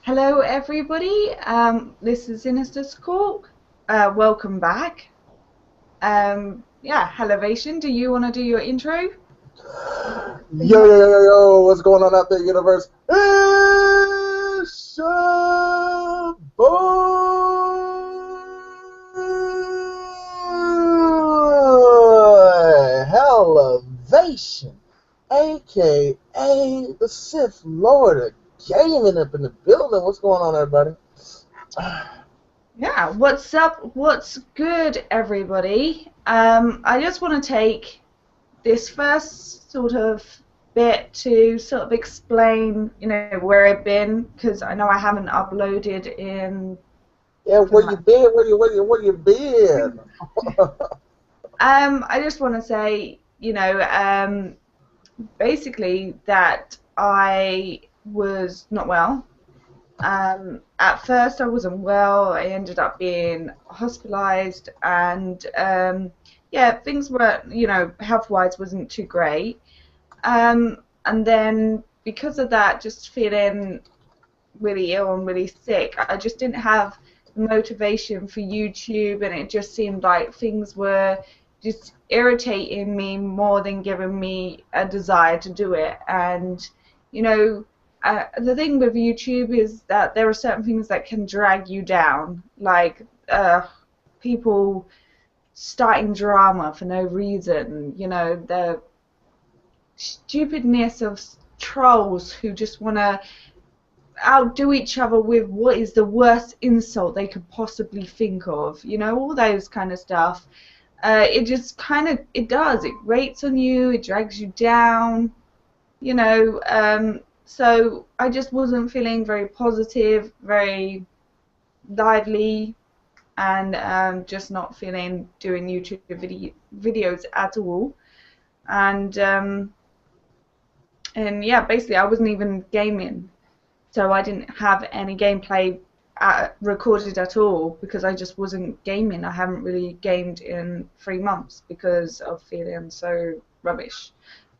Hello, everybody. This is Sinister's call. Welcome back. Yeah, Elevation, do you want to do your intro? Yo, what's going on out there, universe? It's your boy, Elevation, aka the Sith Lord of Gaming up in the building. What's going on, everybody? Yeah, what's up? What's good, everybody? I just want to take this first sort of bit to sort of explain, where I've been, because I know I haven't uploaded in. Yeah, where you been? Where you been? I just want to say, basically that I was not well. At first, I wasn't well. I ended up being hospitalized, and yeah, things were, health-wise, wasn't too great. And then because of that, just feeling really ill and really sick, I just didn't have the motivation for YouTube, and it just seemed like things were just irritating me more than giving me a desire to do it. And the thing with YouTube is that there are certain things that can drag you down, like people starting drama for no reason, the stupidness of trolls who just want to outdo each other with what is the worst insult they could possibly think of, all those kind of stuff. It just it grates on you, it drags you down, so I just wasn't feeling very positive, very lively, and just not feeling doing YouTube videos at all. And yeah, basically I wasn't even gaming. So I didn't have any gameplay recorded at all because I just wasn't gaming. I haven't really gamed in 3 months because of feeling so rubbish.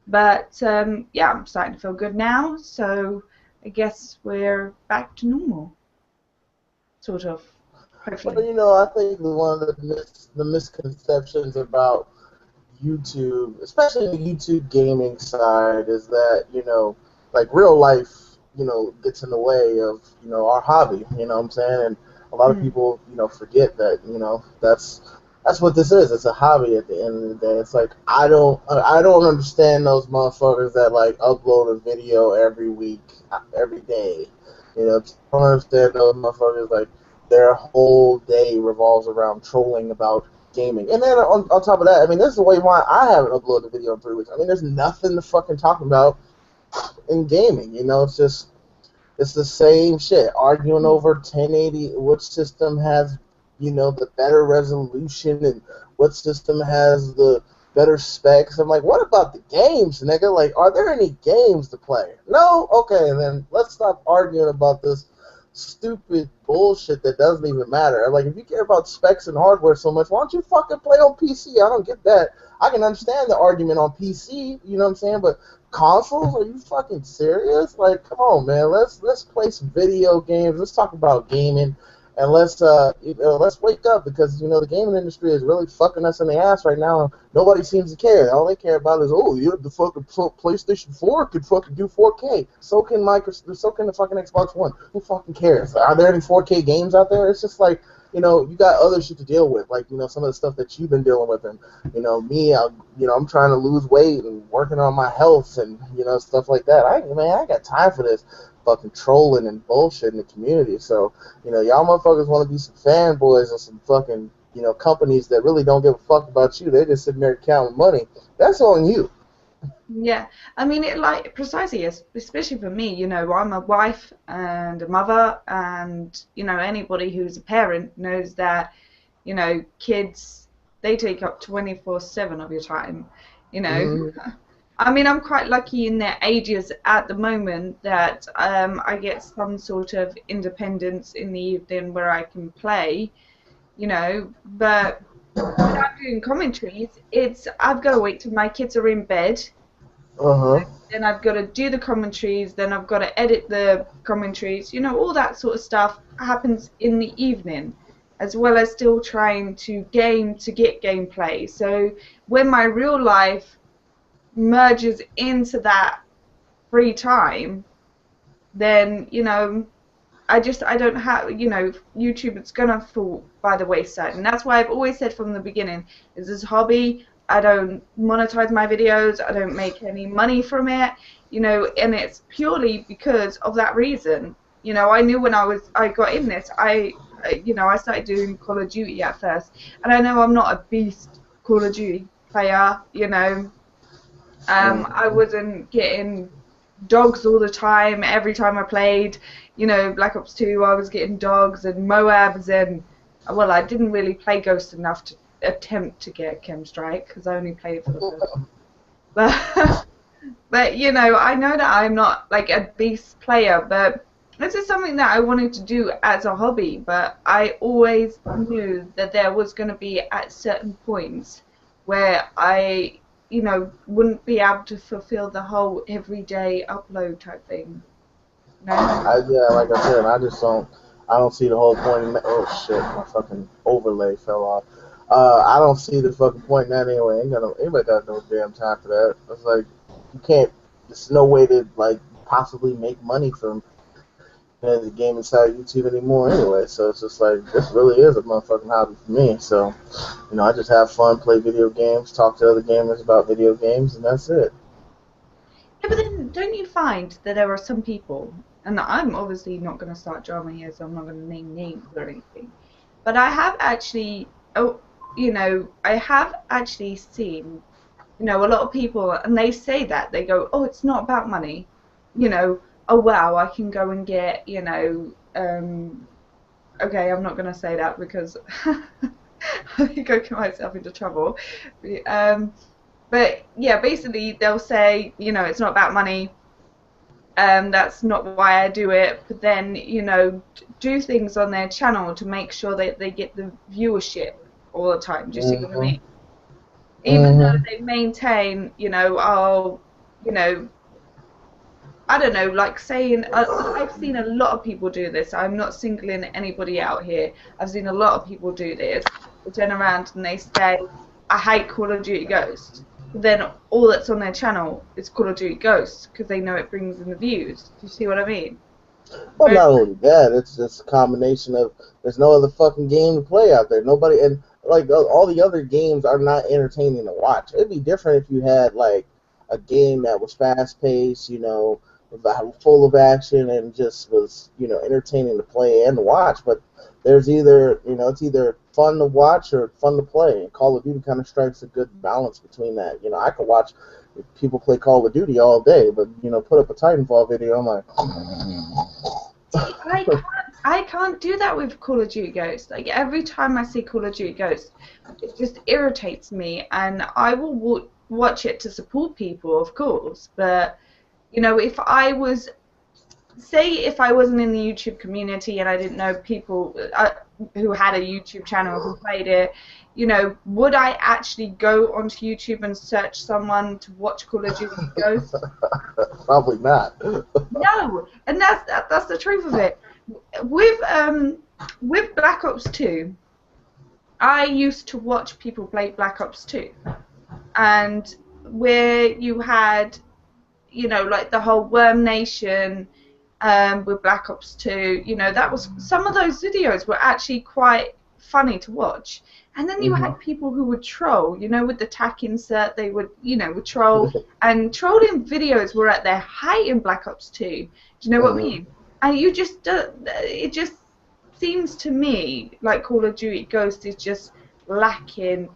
But yeah, I'm starting to feel good now, so I guess we're back to normal, sort of, hopefully. Well, I think one of the misconceptions about YouTube, especially the YouTube gaming side, is that, like real life, gets in the way of, our hobby, you know what I'm saying? And a lot of Mm. people, forget that, that's what this is. It's a hobby at the end of the day. It's like I don't understand those motherfuckers that like upload a video every week, every day. I don't understand those motherfuckers like their whole day revolves around trolling about gaming. And then on top of that, I mean, this is the way why I haven't uploaded a video in 3 weeks. I mean, there's nothing to fucking talk about in gaming. It's the same shit. Arguing over 1080, which system has, the better resolution and what system has the better specs. I'm like, what about the games, nigga? Like, are there any games to play? No? Okay, then let's stop arguing about this stupid bullshit that doesn't even matter. Like, if you care about specs and hardware so much, why don't you fucking play on PC? I don't get that. I can understand the argument on PC, you know what I'm saying? But consoles? Are you fucking serious? Like, come on, man. Let's play some video games. Let's talk about gaming, and let's wake up because the gaming industry is really fucking us in the ass right now. And nobody seems to care. All they care about is the fucking PlayStation 4 could fucking do 4K. So can So can the fucking Xbox One. Who fucking cares? Are there any 4K games out there? It's just like. You got other shit to deal with, like, some of the stuff that you've been dealing with, and, I'm trying to lose weight and working on my health and, stuff like that. I ain't got time for this fucking trolling and bullshit in the community. So, y'all motherfuckers want to be some fanboys and some fucking, companies that really don't give a fuck about you. They're just sitting there counting money. That's on you. Yeah, I mean, it like precisely, especially for me, I'm a wife and a mother, and anybody who's a parent knows that, kids, they take up 24/7 of your time, you know. Mm, I mean, I'm quite lucky in their ages at the moment that I get some sort of independence in the evening where I can play, but without doing commentaries, I've got to wait till my kids are in bed Uh-huh. Then I've got to do the commentaries, then I've got to edit the commentaries, all that sort of stuff happens in the evening, as well as still trying to game to get gameplay. So when my real life merges into that free time, then, I don't have, YouTube, it's gonna fall by the wayside. And that's why I've always said from the beginning, is this hobby. I don't monetize my videos. I don't make any money from it, and it's purely because of that reason. I knew when I got in this, I started doing Call of Duty at first, and I know I'm not a beast Call of Duty player. I Mm-hmm. wasn't getting dogs all the time. Every time I played, Black Ops 2, I was getting dogs and Moabs, and well, I didn't really play Ghost enough to attempt to get Chem Strike because I only played it for the first one. But but I know that I'm not like a beast player, but this is something that I wanted to do as a hobby. But I always knew that there was going to be at certain points where I, wouldn't be able to fulfill the whole everyday upload type thing. No. Yeah, like I said, I don't see the whole point in that. Oh shit, my fucking overlay fell off. I don't see the fucking point in that anyway. Anybody got no damn time for that. It's like, you can't, there's no way to, like, possibly make money from the game inside YouTube anymore anyway. So it's just like, this really is a motherfucking hobby for me. So, I just have fun, play video games, talk to other gamers about video games, and that's it. Yeah, but then don't you find that there are some people, and I'm obviously not going to start drama here, so I'm not going to name names or anything, but I have actually, I have actually seen, a lot of people, and they say that they go, oh, it's not about money, oh wow, I can go and get, okay, I'm not going to say that because I think I get myself into trouble. Um, but yeah, basically they'll say, it's not about money. That's not why I do it. But then, do things on their channel to make sure that they get the viewership all the time. Do you see what I Mm-hmm. mean? Even though Mm-hmm. they maintain, you know, I don't know, like saying, I've seen a lot of people do this. I'm not singling anybody out here. I've seen a lot of people do this. They turn around and they say, I hate Call of Duty Ghosts. But then all that's on their channel is Call of Duty Ghosts because they know it brings in the views. Do you see what I mean? Well, Whereas, not only that, it's just a combination of, there's no other fucking game to play out there. Nobody, and like, all the other games are not entertaining to watch. It'd be different if you had like a game that was fast paced, full of action, and just was, entertaining to play and to watch. But there's either, it's either fun to watch or fun to play. And Call of Duty kind of strikes a good balance between that. I could watch people play Call of Duty all day, but put up a Titanfall video, I'm like, see, I can't do that with Call of Duty Ghosts. Like every time I see Call of Duty Ghosts, it just irritates me, and I will watch it to support people, of course. But if I was, say, if I wasn't in the YouTube community and I didn't know people who had a YouTube channel who played it, would I actually go onto YouTube and search someone to watch Call of Duty Ghosts? probably not. No, and that's the truth of it. With with Black Ops 2, I used to watch people play Black Ops 2, and where you had, like the whole Worm Nation, with Black Ops 2, that was, some of those videos were actually quite funny to watch. And then you Hmm. had people who would troll, with the tack insert, they would, would troll, and trolling videos were at their height in Black Ops 2. Do you know what I Hmm. mean? And you just, it just seems to me like Call of Duty Ghost is just lacking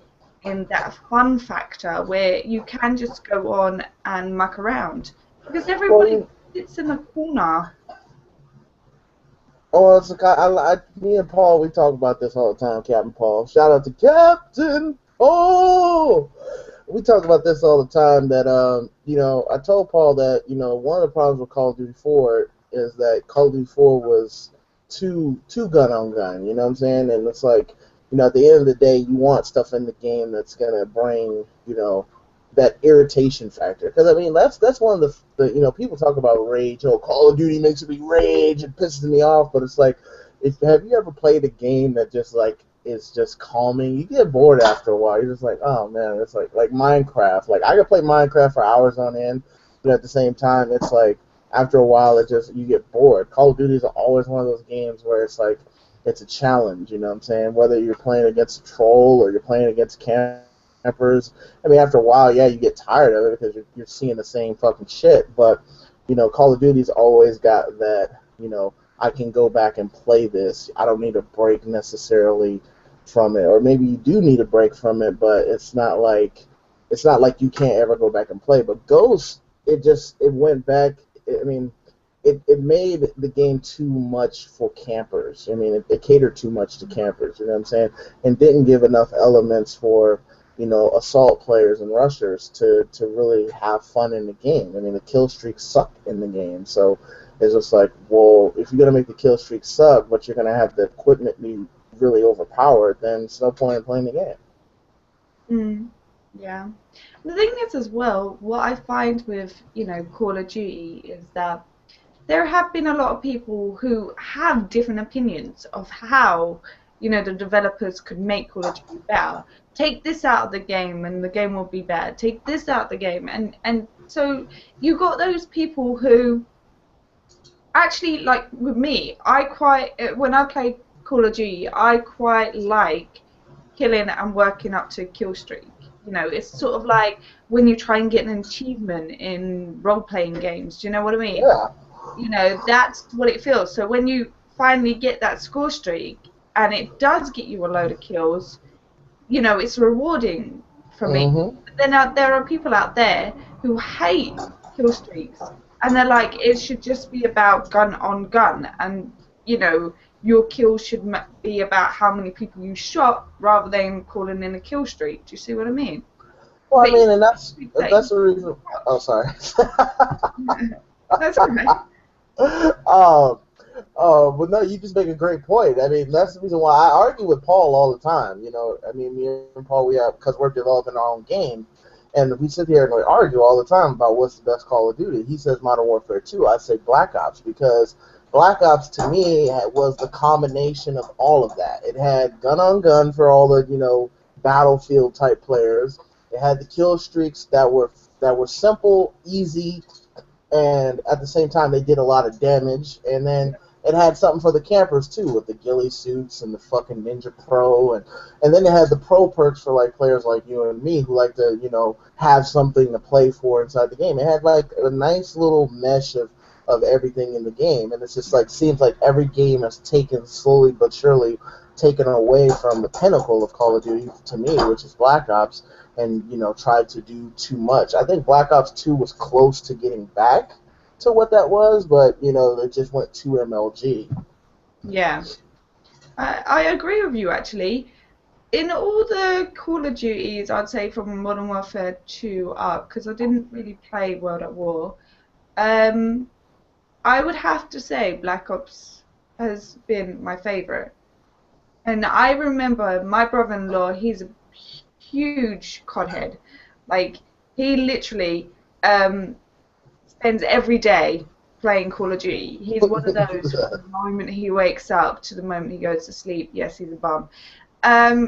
in that fun factor where you can just go on and muck around because everybody Well, sits in the corner. oh, it's a, me and Paul, we talk about this all the time, Captain Paul. Shout out to Captain Paul. We talk about this all the time. That I told Paul that one of the problems with Call of Duty 4 is that Call of Duty 4 was too gun on gun. You know what I'm saying? And it's like, at the end of the day, you want stuff in the game that's gonna bring that irritation factor. Because I mean, that's one of the people talk about rage. Oh, Call of Duty makes me rage. It pisses me off. But it's like, if have you ever played a game that just like is just calming? You get bored after a while. You're just like, oh man, it's like Minecraft. Like I could play Minecraft for hours on end, but at the same time, it's like after a while, it just you get bored. Call of Duty is always one of those games where it's like it's a challenge. You know what I'm saying? Whether you're playing against a troll or you're playing against campers. I mean, after a while, yeah, you get tired of it because you're seeing the same fucking shit. But Call of Duty's always got that. I can go back and play this. I don't need a break necessarily from it, or maybe you do need a break from it, but it's not like you can't ever go back and play. But Ghost, it went back. I mean, it made the game too much for campers. I mean, it catered too much to campers. You know what I'm saying? And didn't give enough elements for assault players and rushers to really have fun in the game. I mean, the kill streaks suck in the game, so it's just like, well, if you're gonna make the kill streak suck, but you're gonna have the equipment be really overpowered, then it's no point in playing the game. Mm, yeah. The thing is, as well, what I find with, Call of Duty is that there have been a lot of people who have different opinions of how, the developers could make Call of Duty better. Take this out of the game and the game will be better. Take this out of the game, and so you got those people who actually, like with me, when I play Call of Duty, I quite like killing and working up to a kill streak. It's sort of like when you try and get an achievement in role-playing games. Do you know what I mean? Yeah. That's what it feels. So when you finally get that score streak and it does get you a load of kills, it's rewarding for me. Mm-hmm. But then there are people out there who hate kill streaks, and they're like, it should just be about gun on gun, and your kill should be about how many people you shot rather than calling in a kill streak. Do you see what I mean? Well, I But mean, and that's the reason. Oh, sorry. that's all right. um, but no, you just make a great point. I mean, that's the reason why I argue with Paul all the time. I mean, me and Paul, because we're developing our own game, and we sit here and we argue all the time about what's the best Call of Duty. He says Modern Warfare 2. I say Black Ops because Black Ops to me was the combination of all of that. It had gun on gun for all the battlefield type players. It had the kill streaks that were simple, easy, and at the same time they did a lot of damage. And then it had something for the campers too, with the ghillie suits and the fucking Ninja Pro, and then it had the pro perks for like players like you and me who like to have something to play for inside the game. It had like a nice little mesh of everything in the game, and it's just like seems like every game has taken slowly but surely taken away from the pinnacle of Call of Duty to me, which is Black Ops, and tried to do too much. I think Black Ops 2 was close to getting back to what that was, but it just went too MLG. Yeah, I agree with you actually. In all the Call of Duties, I'd say from Modern Warfare 2 up, because I didn't really play World at War, I would have to say Black Ops has been my favourite. And I remember my brother-in-law, he's a huge COD. Like, he literally spends every day playing Call of Duty. He's one of those from the moment he wakes up to the moment he goes to sleep. Yes, he's a bum. I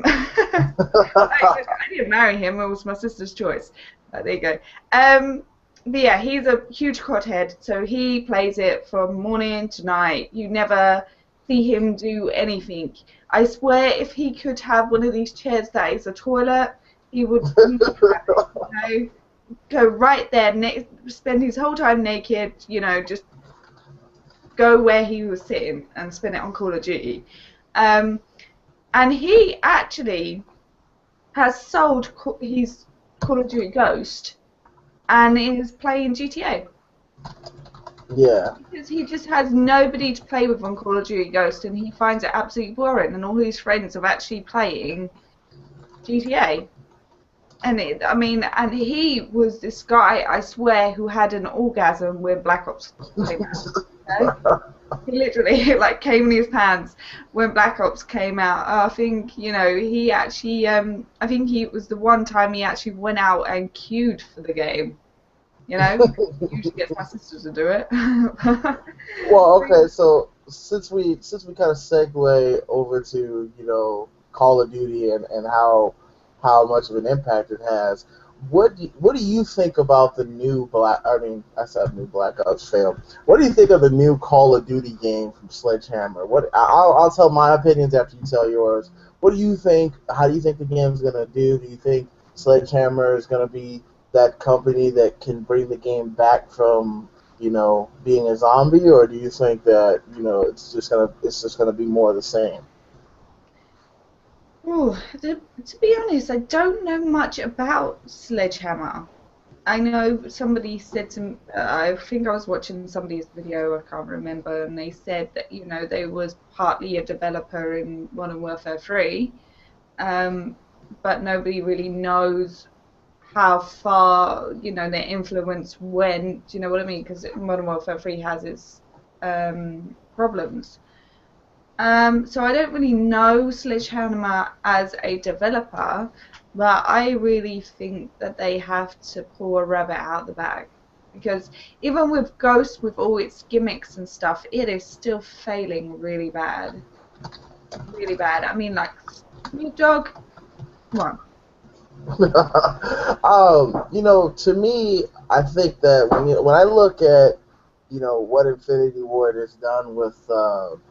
didn't marry him. It was my sister's choice. There you go. But yeah, he's a huge COD head, so he plays it from morning to night. You never see him do anything. I swear, if he could have one of these chairs that is a toilet, he would go right there, spend his whole time naked, just go where he was sitting and spend it on Call of Duty. And he actually has sold his Call of Duty Ghost and is playing GTA. Yeah. Because he just has nobody to play with on Call of Duty Ghost, and he finds it absolutely boring, and all his friends are actually playing GTA. And and he was this guy, I swear, who had an orgasm when Black Ops came out. He literally like came in his pants when Black Ops came out. I think, he actually, I think he was the one time he actually went out and queued for the game. Usually gets my sisters to do it. Well, okay, so since we kind of segue over to Call of Duty and how much of an impact it has, what do you think about the new Black? I mean, I said new Black Ops failed. What do you think of the new Call of Duty game from Sledgehammer? I'll tell my opinions after you tell yours. What do you think? How do you think the game's gonna do? Do you think Sledgehammer is gonna be that company that can bring the game back from being a zombie, or do you think that it's just gonna be more of the same? Ooh, to be honest, I don't know much about Sledgehammer. I know somebody said to me, I think I was watching somebody's video, I can't remember, and they said that, they was partly a developer in Modern Warfare 3, um, but nobody really knows how far, their influence went. Do you know what I mean? Because Modern Warfare 3 has its problems. So I don't really know Sledgehammer as a developer, but I really think that they have to pull a rabbit out of the bag. Because even with Ghost, with all its gimmicks and stuff, it is still failing really bad. Really bad. I mean, like, Snoop Dogg, come on. To me, I think that when I look at what Infinity Ward has done with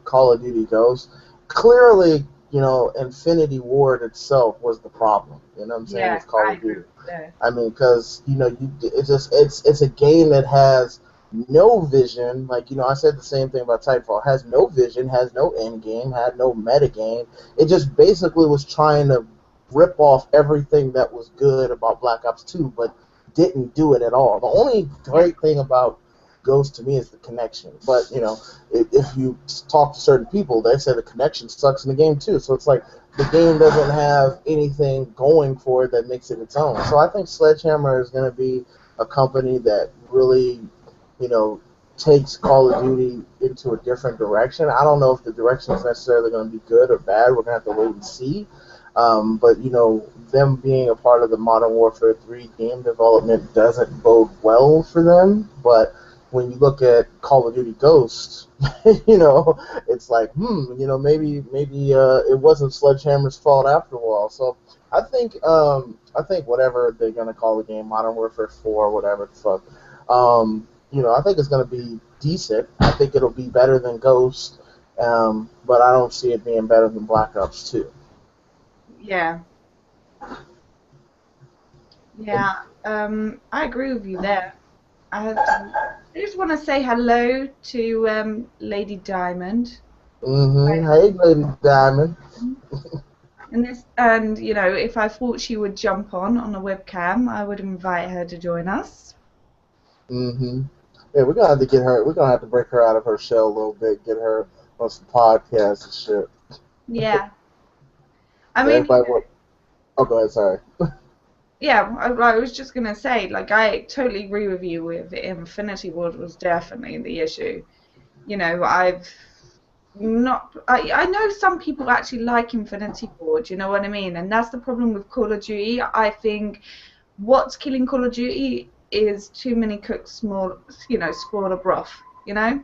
Call of Duty Ghosts, clearly Infinity Ward itself was the problem. You know what I'm saying, Yeah, with Call I of agree Duty. with that. I mean, because it's a game that has no vision. Like I said the same thing about Titanfall. Has no vision, has no end game, had no meta game. It just basically was trying to rip off everything that was good about Black Ops 2, but didn't do it at all. The only Yeah. great thing about Ghost to me is the connection. But if you talk to certain people, they say the connection sucks in the game too. So it's like the game doesn't have anything going for it that makes it its own. So I think Sledgehammer is going to be a company that really, you know, takes Call of Duty into a different direction. I don't know if the direction is necessarily going to be good or bad. We're going to have to wait and see. But them being a part of the Modern Warfare 3 game development doesn't bode well for them. But when you look at Call of Duty Ghosts, it's like, maybe it wasn't Sledgehammer's fault after all. So I think whatever they're gonna call the game, Modern Warfare 4, whatever the fuck, I think it's gonna be decent. I think it'll be better than Ghost, but I don't see it being better than Black Ops 2. Yeah. Yeah. I agree with you there. I just want to say hello to Lady Diamond. Hey, Lady Diamond. And if I thought she would jump on a webcam, I would invite her to join us. hmm Yeah, we're gonna have to get her. We're gonna have to break her out of her shell a little bit, get her on some podcasts and shit. Yeah. I mean, Everybody, oh, go ahead. Sorry. yeah, I was just gonna say, like, I totally agree with you with Infinity Ward was definitely the issue. I've not, I know some people actually like Infinity Ward, you know what I mean? And that's the problem with Call of Duty. I think what's killing Call of Duty is too many cooks spoil a broth, you know?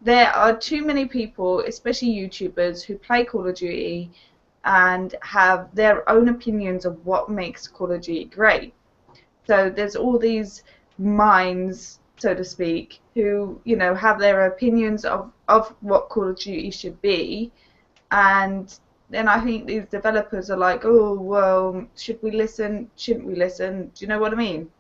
There are too many people, especially YouTubers, who play Call of Duty and have their own opinions of what makes Call of Duty great. So there's all these minds, so to speak, who have their opinions of what Call of Duty should be, and then I think these developers are like, oh well, should we listen? Shouldn't we listen? Do you know what I mean?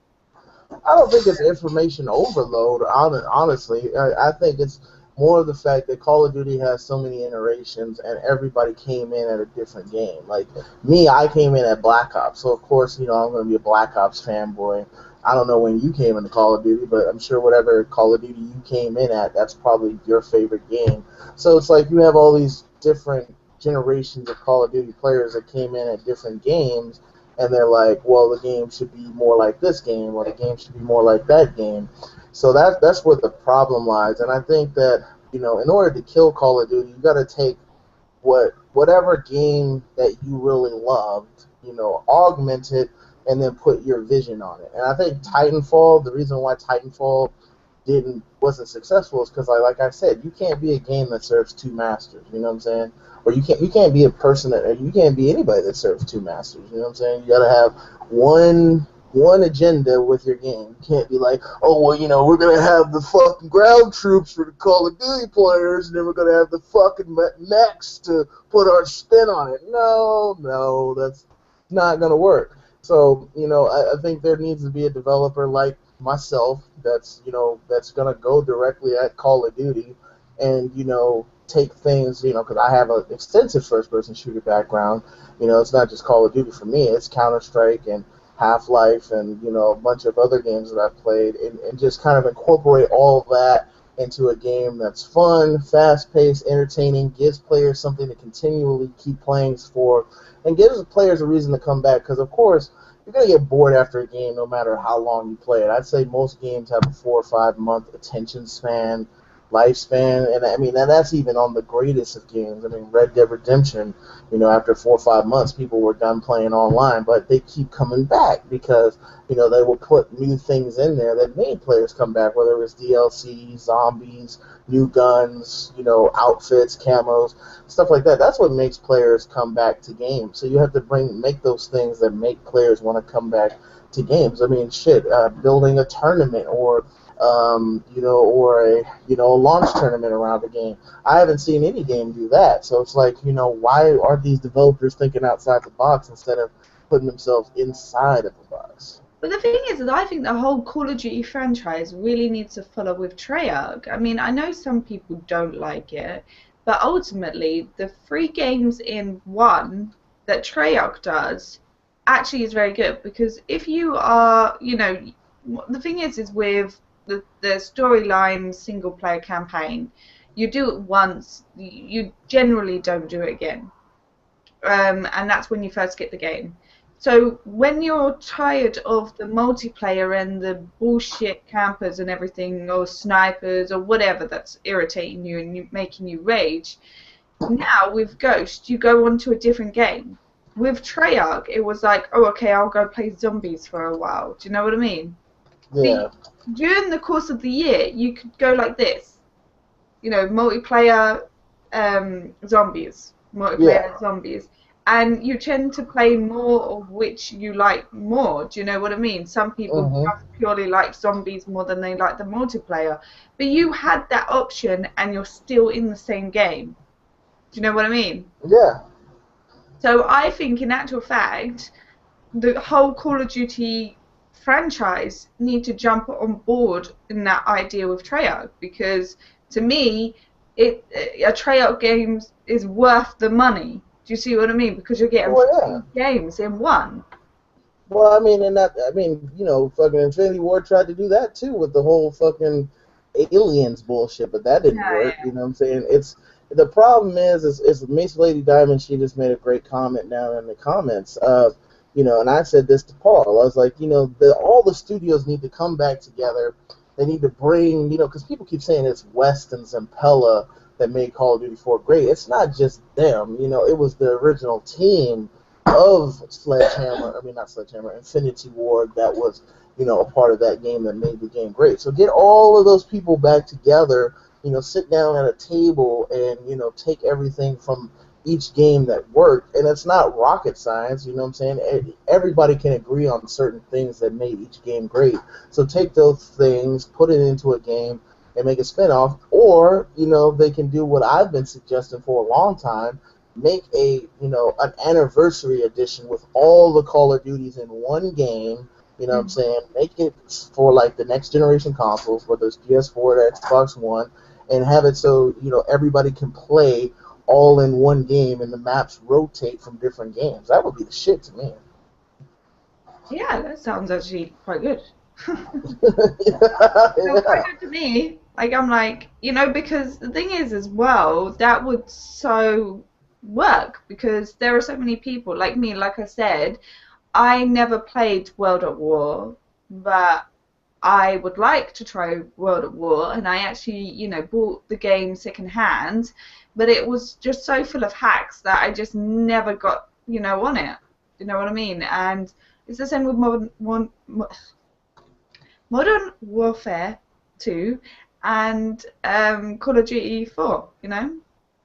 I don't think it's information overload. Honestly, I think it's more of the fact that Call of Duty has so many iterations, and everybody came in at a different game. Like me, I came in at Black Ops, so of course, I'm going to be a Black Ops fanboy. I don't know when you came into Call of Duty, but I'm sure whatever Call of Duty you came in at, that's probably your favorite game. So it's like you have all these different generations of Call of Duty players that came in at different games, and they're like, well, the game should be more like this game, or the game should be more like that game. So that's where the problem lies, and I think that in order to kill Call of Duty, you got to take whatever game that you really loved, augment it and then put your vision on it. And I think Titanfall, the reason why Titanfall didn't wasn't successful is because like I said, you can't be a game that serves two masters. You know what I'm saying? Or you can't be a person that you can't be anybody that serves two masters. You know what I'm saying? You got to have one agenda with your game. You can't be like, oh well, we're gonna have the fucking ground troops for the Call of Duty players, and then we're gonna have the fucking mechs to put our spin on it. No, that's not gonna work. So, I think there needs to be a developer like myself that's gonna go directly at Call of Duty and take things because I have an extensive first-person shooter background. It's not just Call of Duty for me; it's Counter-Strike and Half-Life and a bunch of other games that I've played, and just kind of incorporate all of that into a game that's fun, fast-paced, entertaining, gives players something to continually keep playing for, and gives the players a reason to come back. Because of course, you're gonna get bored after a game, no matter how long you play it. I'd say most games have a 4 or 5 month attention span, lifespan, and I mean, and that's even on the greatest of games. I mean, Red Dead Redemption, after 4 or 5 months, people were done playing online, but they keep coming back because they will put new things in there that made players come back, whether it was DLC, zombies, new guns, outfits, camos, stuff like that. That's what makes players come back to games. So you have to make those things that make players want to come back to games. I mean, shit, building a tournament or a launch tournament around the game. I haven't seen any game do that. So it's like, why are these developers thinking outside the box instead of putting themselves inside of the box? But the thing is that I think the whole Call of Duty franchise really needs to follow with Treyarch. I mean, I know some people don't like it, but ultimately the 3 games in one that Treyarch does actually is very good, because if you are, the thing is with the storyline single player campaign, you do it once, you generally don't do it again. And that's when you first get the game. So when you're tired of the multiplayer and the bullshit campers and everything, or snipers or whatever that's irritating you and making you rage, now with Ghost you go on to a different game. With Treyarch it was like, oh okay, I'll go play zombies for a while. Do you know what I mean? Yeah. During the course of the year you could go like this, multiplayer Yeah. zombies, and you tend to play more of which you like more. Do you know what I mean? Some people Mhm. just purely like zombies more than they like the multiplayer, but you had that option and you're still in the same game. Do you know what I mean? Yeah. So I think in actual fact the whole Call of Duty franchise need to jump on board in that idea with Treyarch, because to me, a Treyarch game is worth the money. Do you see what I mean? Because you're getting Well, yeah. 3 games in one. Well, I mean, fucking Infinity War tried to do that too with the whole fucking aliens bullshit, but that didn't Yeah, work. You know what I'm saying? It's the problem is Miss Lady Diamond. She just made a great comment down in the comments. And I said this to Paul. I was like, all the studios need to come back together. They need to bring, because people keep saying it's West and Zampella that made Call of Duty 4 great. It's not just them. It was the original team of not Sledgehammer, Infinity Ward that was, a part of that game that made the game great. So get all of those people back together, sit down at a table and, take everything from each game that worked. And it's not rocket science, you know what I'm saying? Everybody can agree on certain things that made each game great. So take those things, put it into a game, and make a spinoff. Or, they can do what I've been suggesting for a long time, make an anniversary edition with all the Call of Duties in one game. You know what I'm yeah. saying? Make it for like the next generation consoles, whether it's PS4 or Xbox One, and have it so everybody can play all in one game, and the maps rotate from different games. That would be the shit to me. Yeah, that sounds actually quite good. Sounds quite Yeah. good to me. Like I'm like, because the thing is as well, that would so work, because there are so many people like me, like I said, I never played World at War, but I would like to try World at War, and I actually, you know, bought the game secondhand, but it was just so full of hacks that I just never got, you know, on it. You know what I mean? And it's the same with Modern Warfare 2 and Call of Duty 4, you know?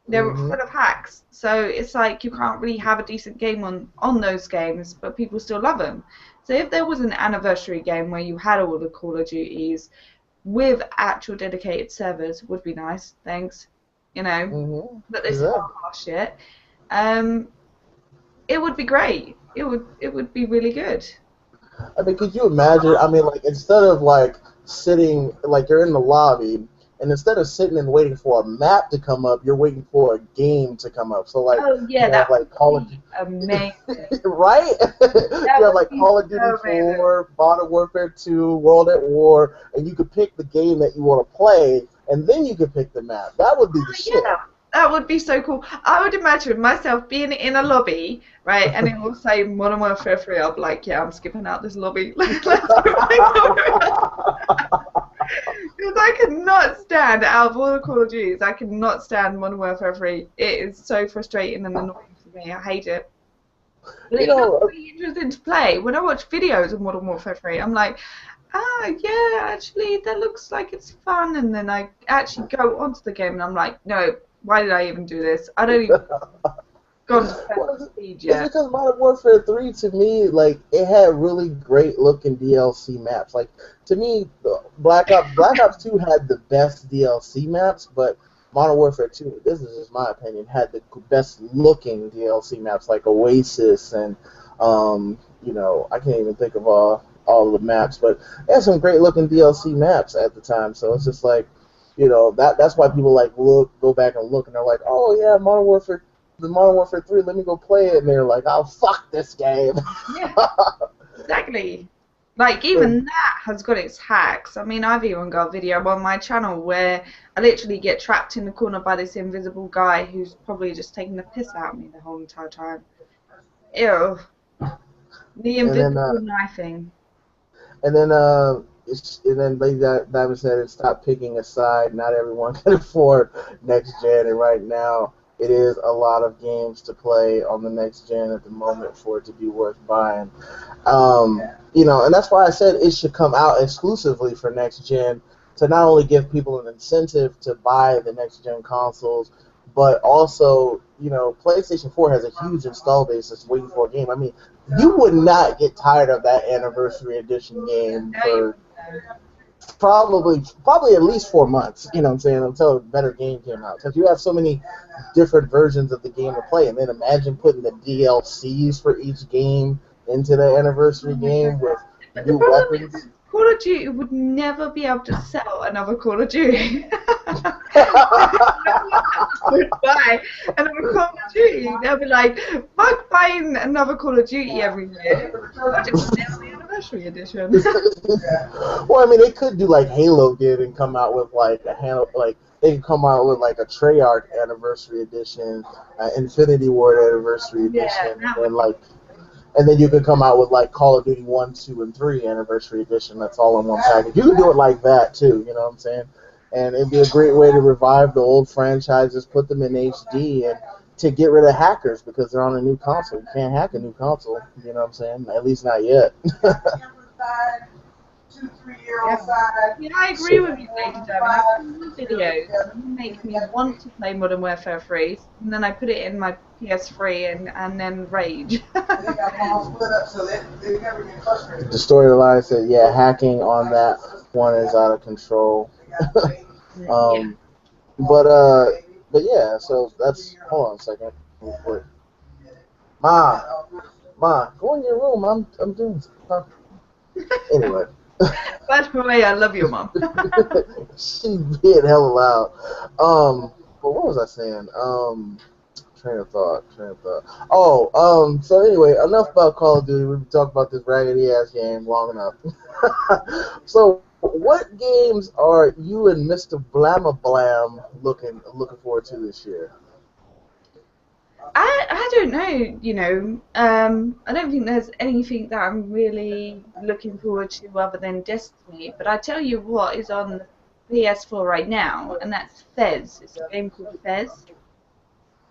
They're Hmm. full of hacks. So it's like you can't really have a decent game on those games, but people still love them. So if there was an anniversary game where you had all the Call of Duties with actual dedicated servers, would be nice. Thanks. You know, Hmm. but this Exactly. hard shit. Um, it would be great. It would be really good. I mean, could you imagine? I mean, like instead of like sitting, like you're in the lobby, and instead of sitting and waiting for a map to come up, you're waiting for a game to come up. So like Oh yeah, you have that like would Call of be amazing. right? That You have would like be Call of Duty so amazing. 4, Modern Warfare 2, World at War, and you could pick the game that you want to play, and then you could pick the map. That would be the Yeah, shit. that would be so cool. I would imagine myself being in a lobby, right, and it will say Modern Warfare 3. I'll be like, yeah, I'm skipping out this lobby. Let's go play somewhere else. Because I cannot stand, out of all the Call of Duties, I cannot stand Modern Warfare 3. It is so frustrating and annoying for me. I hate it. But you it looks know, really interesting to play. When I watch videos of Modern Warfare 3, I'm like, yeah, actually, that looks like it's fun. And then I actually go onto the game and I'm like, no, why did I even do this? I don't even gone to well, first speed it's yet. because Modern Warfare 3 to me, like, it had really great looking DLC maps. Like, to me, Black Ops 2 had the best DLC maps, but Modern Warfare 2, this is just my opinion, had the best looking DLC maps like Oasis and, I can't even think of all of the maps, but they had some great looking DLC maps at the time. So it's just like, that's why people like go back and look, and they're like, oh yeah, Modern Warfare 3, let me go play it. And they're like, oh, fuck this game. Yeah, exactly. Like, even that has got its hacks. I mean, I've even got a video on my channel where I literally get trapped in the corner by this invisible guy who's probably just taking the piss out of me the whole entire time. Ew. The and then, invisible knifing. and then, and then Lady Diamond said, "Stop picking a side. Not everyone can afford next gen, and right now it is a lot of games to play on the next gen at the moment for it to be worth buying." And that's why I said it should come out exclusively for next gen to not only give people an incentive to buy the next gen consoles, but also, PlayStation 4 has a huge install base that's waiting for a game. I mean, you would not get tired of that anniversary edition game No, you for wouldn't know. probably at least 4 months. You know what I'm saying? Until a better game came out, because you have so many different versions of the game to play, and then imagine putting the DLCs for each game into the anniversary game with But the new problem weapons. is, Call of Duty would never be able to sell another Call of Duty. Would buy another Call of Duty. They'll be like, fuck buying another Call of Duty every year. I'll just play on the anniversary edition. Well, I mean, they could do like Halo did and come out with like they could come out with like a Treyarch anniversary edition, Infinity Ward anniversary Yeah, edition, that would be. and then you could come out with like Call of Duty 1, 2, and 3 anniversary edition. That's all in one package. You could do it like that too. You know what I'm saying? And it'd be a great way to revive the old franchises, put them in HD, and to get rid of hackers because they're on a new console. You can't hack a new console. You know what I'm saying? At least not yet. Yeah. Yeah, I agree with you, Lady Diamond. I've seen your videos and you make me want to play Modern Warfare 3, and then I put it in my PS3 and then rage. The storyline said, yeah, hacking on that one is out of control. Yeah. um, but yeah, so that's, hold on a second, real quick. Ma, go in your room. I'm doing stuff. Anyway. By the way, I love you, Mom. She's being hella loud. But what was I saying? Train of thought. Oh, so anyway, enough about Call of Duty. We've talked about this raggedy ass game long enough. So, what games are you and Mr. Blamablam looking forward to this year? I don't know, you know. I don't think there's anything that I'm really looking forward to other than Destiny. But I tell you what is on the PS4 right now, and that's Fez. It's a game called Fez.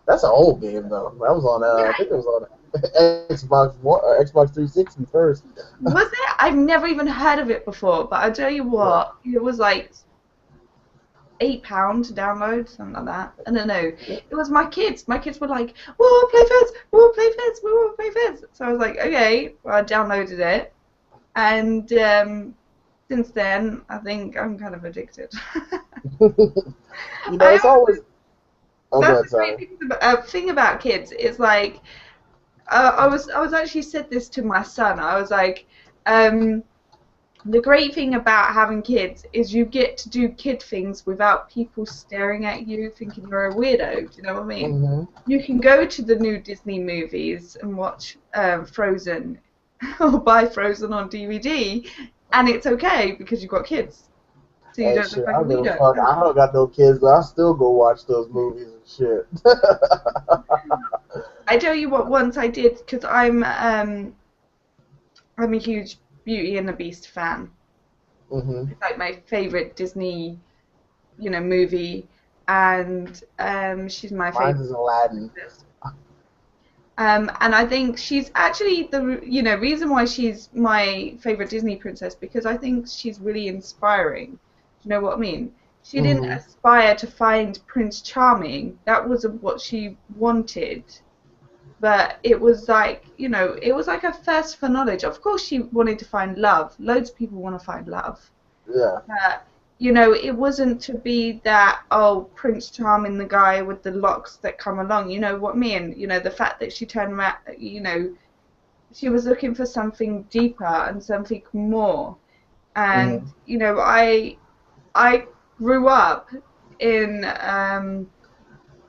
That's an old game though. That was on I Yeah, think it was on Xbox One, Xbox 360 first. was it? I've never even heard of it before. But I tell you Yeah. what, it was like £8 to download, something like that. I don't know. It was my kids. My kids were like, "We'll play Fez. We'll play Fez. We will play Fez." So I was like, "Okay." Well, I downloaded it, and since then, I think I'm kind of addicted. You know, I it's always. Oh, That's good. the great Sorry. thing about kids. It's like I was actually said this to my son. I was like, um, the great thing about having kids is you get to do kid things without people staring at you thinking you're a weirdo. Do you know what I mean? Hmm. You can go to the new Disney movies and watch Frozen or buy Frozen on DVD, and it's okay because you've got kids, so you Hey, don't look shit, like I a don't give a weirdo. fuck. I don't got no kids, but I still go watch those movies and shit. I tell you what, once I did because I'm a huge Beauty and the Beast fan. Hmm. It's like my favorite Disney, movie, and she's my Mine favorite is Aladdin. princess. And I think she's actually the reason why she's my favorite Disney princess because I think she's really inspiring. Do you know what I mean? She didn't Hmm. aspire to find Prince Charming. That wasn't what she wanted. But it was like, it was like a thirst for knowledge. Of course, she wanted to find love. Loads of people want to find love. Yeah. But, it wasn't to be that, oh, Prince Charming, the guy with the locks that come along. You know what I mean? The fact that she turned around, she was looking for something deeper and something more. And, Hmm. I grew up in um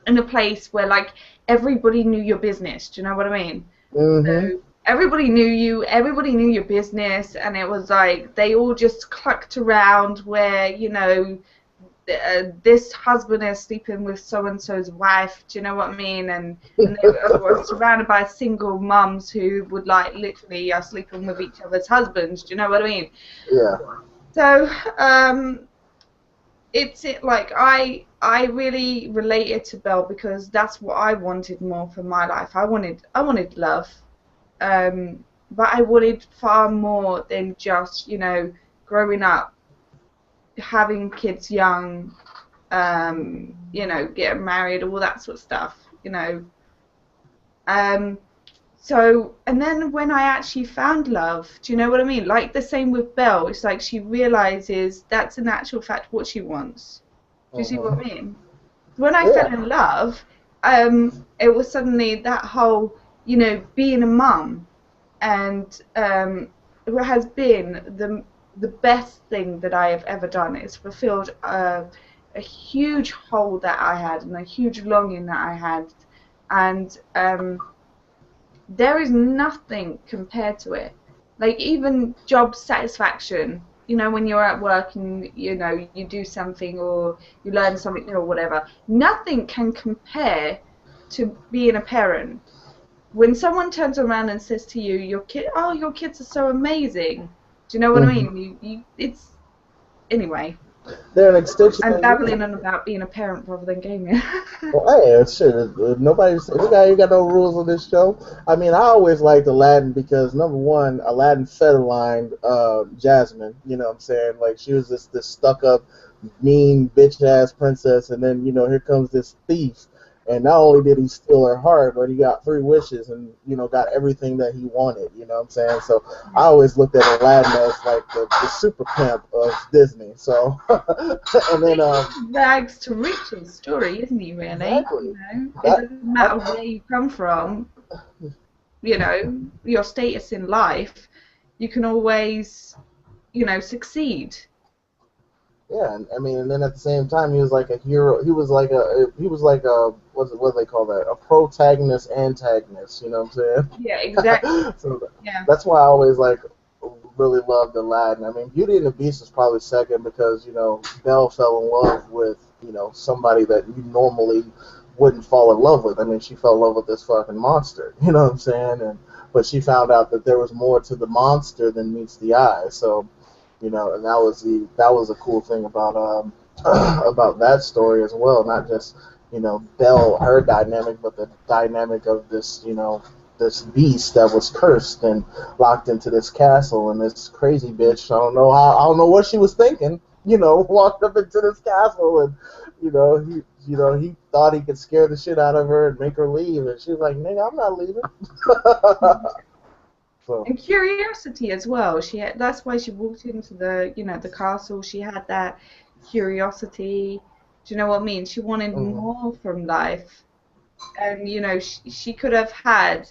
in a place where like everybody knew your business. Do you know what I mean? Hmm. So everybody knew you, everybody knew your business, and it was like they all just clucked around where this husband is sleeping with so and so's wife. Do you know what I mean? And they were surrounded by single mums who would like literally are sleeping with each other's husbands. Do you know what I mean? Yeah. So like I really related to Belle because that's what I wanted more for my life. I wanted love, but I wanted far more than just growing up, having kids young, getting married, all that sort of stuff. Um, so and then when I actually found love, do you know what I mean? Like the same with Belle, it's like she realizes that's in actual fact what she wants. Do you see what Hmm. I mean? When I fell Yeah. in love, it was suddenly that whole, being a mum, and it has been the best thing that I have ever done. It's fulfilled a huge hole that I had and a huge longing that I had, and there is nothing compared to it. Like even job satisfaction, when you're at work and you do something or you learn something new or whatever, nothing can compare to being a parent. When someone turns around and says to you, your kids are so amazing. Do you know what I Hmm. mean? It's anyway. They're an extension I'm of you. babbling on about being a parent rather than gaming. Well, hey, shit. Nobody's. We got you got no rules on this show. I mean, I always liked Aladdin because number one, Aladdin federlined Jasmine. You know what I'm saying? Like she was this stuck up, mean bitch ass princess, and then here comes this thief. And not only did he steal her heart, but he got three wishes and got everything that he wanted. You know what I'm saying? So I always looked at Aladdin as like the super pimp of Disney. So and then Rags to riches story, isn't he, really? exactly It that. doesn't matter where you come from, your status in life, you can always, succeed. Yeah, and I mean, and then at the same time, he was like a hero. He was like a what do they call that? A protagonist antagonist. You know what Yeah, exactly. I'm saying? So Yeah. that's why I always like really loved Aladdin. I mean, Beauty and the Beast is probably second because Belle fell in love with somebody that you normally wouldn't fall in love with. I mean, she fell in love with this fucking monster. You know what I'm saying? And but she found out that there was more to the monster than meets the eye. So, you know, and that was a cool thing about about that story as well. Not just, you know, Belle, her dynamic, but the dynamic of this, you know, this beast that was cursed and locked into this castle, and this crazy bitch. I don't know what she was thinking. You know, walked up into this castle, and he thought he could scare the shit out of her and make her leave, and she was like, "Nigga, I'm not leaving." So. And curiosity as well. That's why she walked into the castle. She had that curiosity. Do you know what I mean? She wanted Mhm. more from life. And, she could have had,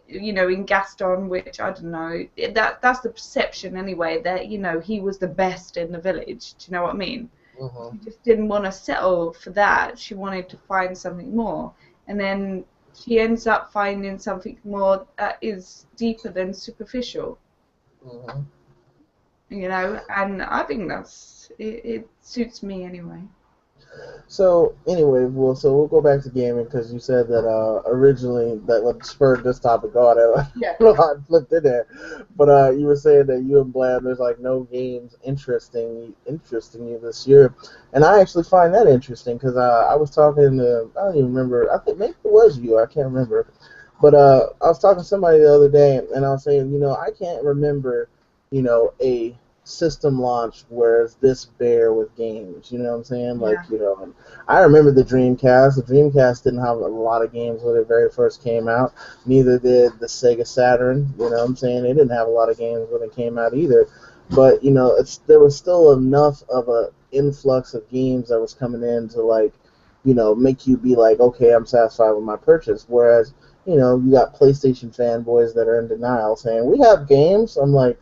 in Gaston, which I don't know, that's the perception anyway, that, he was the best in the village. Do you know what I mean? Mhm. She just didn't want to settle for that. She wanted to find something more. And then she ends up finding something more that is deeper than superficial, Mhm. and I think it suits me anyway. So anyway, so we'll go back to gaming because you said that originally that what spurred this topic on. I Yeah. don't know how I flipped in there, but you were saying that you and Bland, there's like no games interesting you this year, and I actually find that interesting because I was talking to, I don't even remember, I think maybe it was you, I can't remember, but I was talking to somebody the other day, and I was saying, you know, I can't remember, you know, a system launch where it's this bare with games. You know what I'm saying? Like, Yeah. you know, and I remember the Dreamcast. The Dreamcast didn't have a lot of games when it very first came out. Neither did the Sega Saturn. You know what I'm saying? They didn't have a lot of games when it came out either. But you know, there was still enough of a influx of games that was coming in to like, you know, make you be like, okay, I'm satisfied with my purchase. Whereas you know, you got PlayStation fanboys that are in denial saying, we have games. I'm like,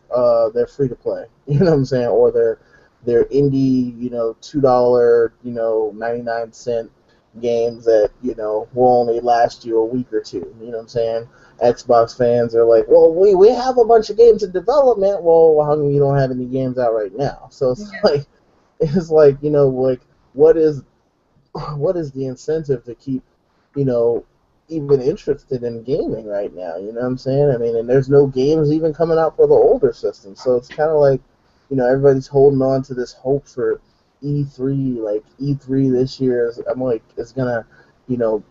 they're free to play. You know what I'm saying? Or they're indie, you know, $2, you know, 99-cent games that, you know, will only last you a week or two. You know what I'm saying? Xbox fans are like, well, we have a bunch of games in development. Well, how come you don't have any games out right now? So Yeah. it's like, you know, like what is what is the incentive to keep, you know, even interested in gaming right now? You know what I'm saying? I mean, and there's no games even coming out for the older systems, so it's kind of like, you know, everybody's holding on to this hope for E3. Like E3 this year is, I'm like, it's gonna, you know,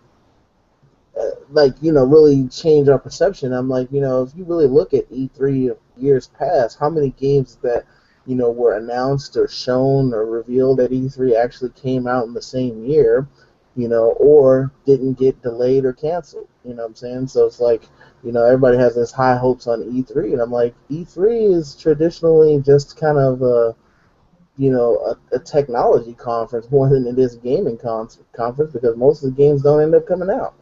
like you know, really change our perception. I'm like, you know, if you really look at E3 of years past, how many games that you know were announced or shown or revealed at E3 actually came out in the same year, you know, or didn't get delayed or canceled. You know what I'm saying? So it's like, you know, everybody has this high hopes on E3, and I'm like, E3 is traditionally just kind of a, you know, a technology conference more than it is a gaming conference because most of the games don't end up coming out.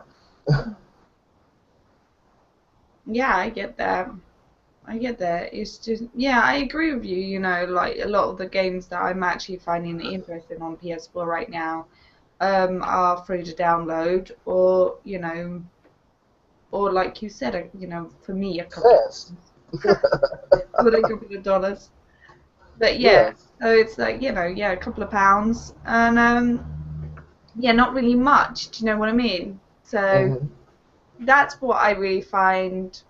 Yeah, I get that. I get that. It's just, yeah, I agree with you. Like a lot of the games that I'm actually finding interesting on PS4 right now, are free to download, or like you said, for me, a couple Fast. of with a couple of dollars. But yeah, Yes. so it's like, yeah, a couple of pounds, and yeah, not really much. Do you know what I mean? So Hmm. that's what I really find